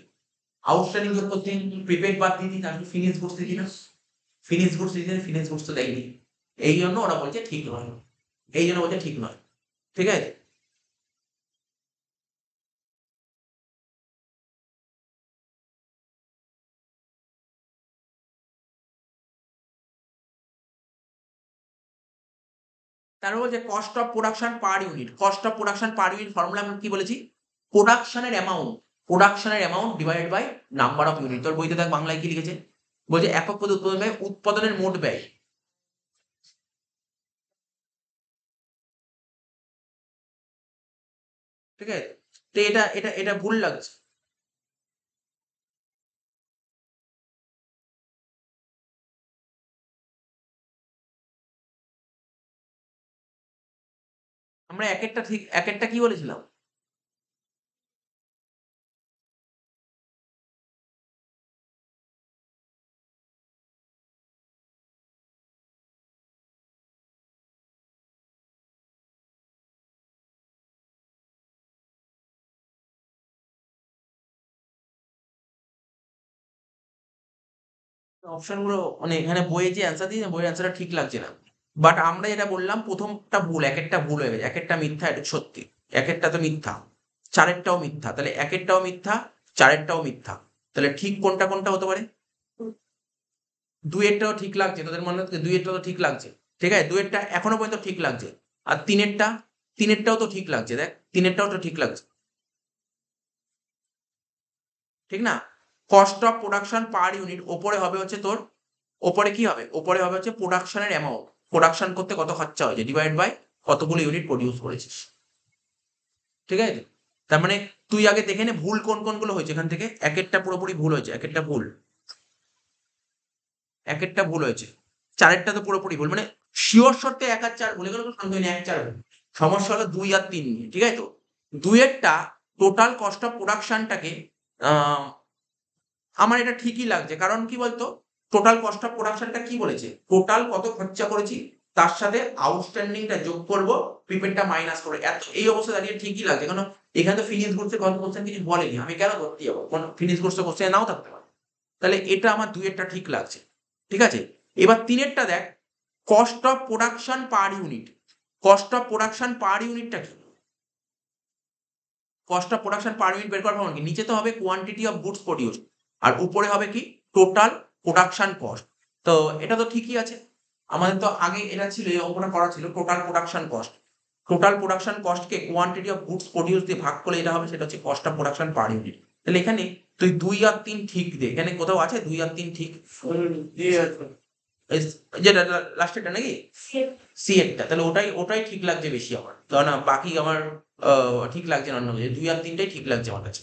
আউটস্ট্যান্ডিং যোগ করতি, প্রিপেড বাদ দিতি, তারপর ফিনিশ গুডস দিতি না, ফিনিশ গুডস দিতি, ফিনিশ গুডস তো দেয়নি, এই জন্য ওরা বলছে ঠিক নয়, এই জন্য বলছে ঠিক নয়, ঠিক আছে। তারপর বলছে cost of production per unit, cost of production per unit formula আমরা কি বলেছি, প্রোডাকশনের অ্যামাউন্ট, প্রোডাকশনের amount divided by number of unit. তোর বইতে দেখ বাংলায় কি লিখেছে, বলছে একক পদে উৎপাদন ব্যয় উৎপাদনের মোট ব্যয়, ঠিক আছে, তো এটা এটা এটা ভুল লাগছে। আমরা এক একটা কি বলেছিলাম? অপশন গুলো মানে এখানে বইয়ে যে অ্যান্সার দিয়েছে বইয়ের অ্যান্সারটা ঠিক লাগছে না। বাট আমরা যেটা বললাম প্রথমটা ভুল, একেরটা ভুল হয়ে গেছে, একেরটা মিথ্যা এটা সত্যি, একেরটা তো মিথ্যা, চারেরটাও মিথ্যা, তাহলে একেরটাও মিথ্যা, চারেরটাও মিথ্যা, তাহলে ঠিক কোনটা কোনটা হতে পারে? দুইয়েরটাও ঠিক লাগছে, তোদের মনে হচ্ছে দুইয়েরটা তো ঠিক লাগছে, ঠিক আছে, দুইয়েরটা এখনো পর্যন্ত ঠিক লাগছে, আর তিনেরটাও তো ঠিক লাগছে, দেখ তিনেরটাও তো ঠিক লাগছে, ঠিক না? Cost of production per unit ওপরে হবে হচ্ছে তোর, ওপরে কি হবে, ওপরে হবে হচ্ছে প্রোডাকশনের অ্যামাউন্ট, প্রোডাকশন করতে কত খরচা হয়েছে ডিভাইড বাই কতগুলো ইউনিট প্রডিউস করেছিস, ঠিক আছে? তার মানে তুই আগে দেখে নে ভুল কোন কোনগুলো হয়েছে, এখান থেকে একেরটা পুরোপুরি ভুল হয়েছে, একেরটা ভুল, একেরটা ভুল হয়েছে, চারেরটা তো পুরোপুরি ভুল, মানে শিওর সত্যি ১ আর ৪ ভুলে গেলে তো সন্দেহ নেই ১, ৪ ভুল। সমস্যা হলো ২ আর ৩ নিয়ে, ঠিক আছে তো? ২ এরটা টোটাল কস্ট অফ প্রোডাকশনটাকে আ আমার এটা ঠিকই লাগছে। কারণ কি বলতো? টোটাল কস্ট অফ প্রোডাকশনটা কি বলেছে? টোটাল কত খরচা করেছি, তার সাথে আউটস্ট্যান্ডিং টা যোগ করব, প্রিপেইড টা মাইনাস করে। এই অবস্থায় দাঁড়িয়ে ঠিকই লাগছে। কারণ এখানে তো ফিনিশ গুডস এর কত কোয়েশ্চেন কিছু বলেনি। আমি কেন ধরতে যাবো? কোন ফিনিশ গুডস এর কোয়েশ্চেন নাও থাকতে পারে। তাহলে এটা আমার ২ এরটা ঠিক লাগছে। ঠিক আছে? এবার ৩ এরটা দেখ, cost of production per unit. Cost of production per ইউনিটটা কি? Cost of production per unit বের করার ফর্মুলা কি? নিচে তো হবে কোয়ান্টিটি অফ গুডস প্রডিউসড আর উপরে হবে কি? Total production cost. তো এটা তো ঠিকই আছে। আমাদের তো আগে এটা ছিল, এই অঙ্কটা করা ছিল total production cost. Total production কস্টকে কোয়ান্টিটি অফ গুডস প্রডিউসড দিয়ে ভাগ করলে এটা হবে, সেটা হচ্ছে cost of production per unit. তাহলে এখানে তুই ২ আর ৩ ঠিক দে। এখানে কোথাও আছে ২ আর ৩ ঠিক? এস যেটা লাস্টেরটা নাকি? সি এরটা। তাহলে ওটাই ঠিক লাগছে বেশি আমার। কারণ বাকি আমার ঠিক লাগছে না অন্য কিছু। ২ আর ৩ টাই ঠিক লাগছে আমার কাছে।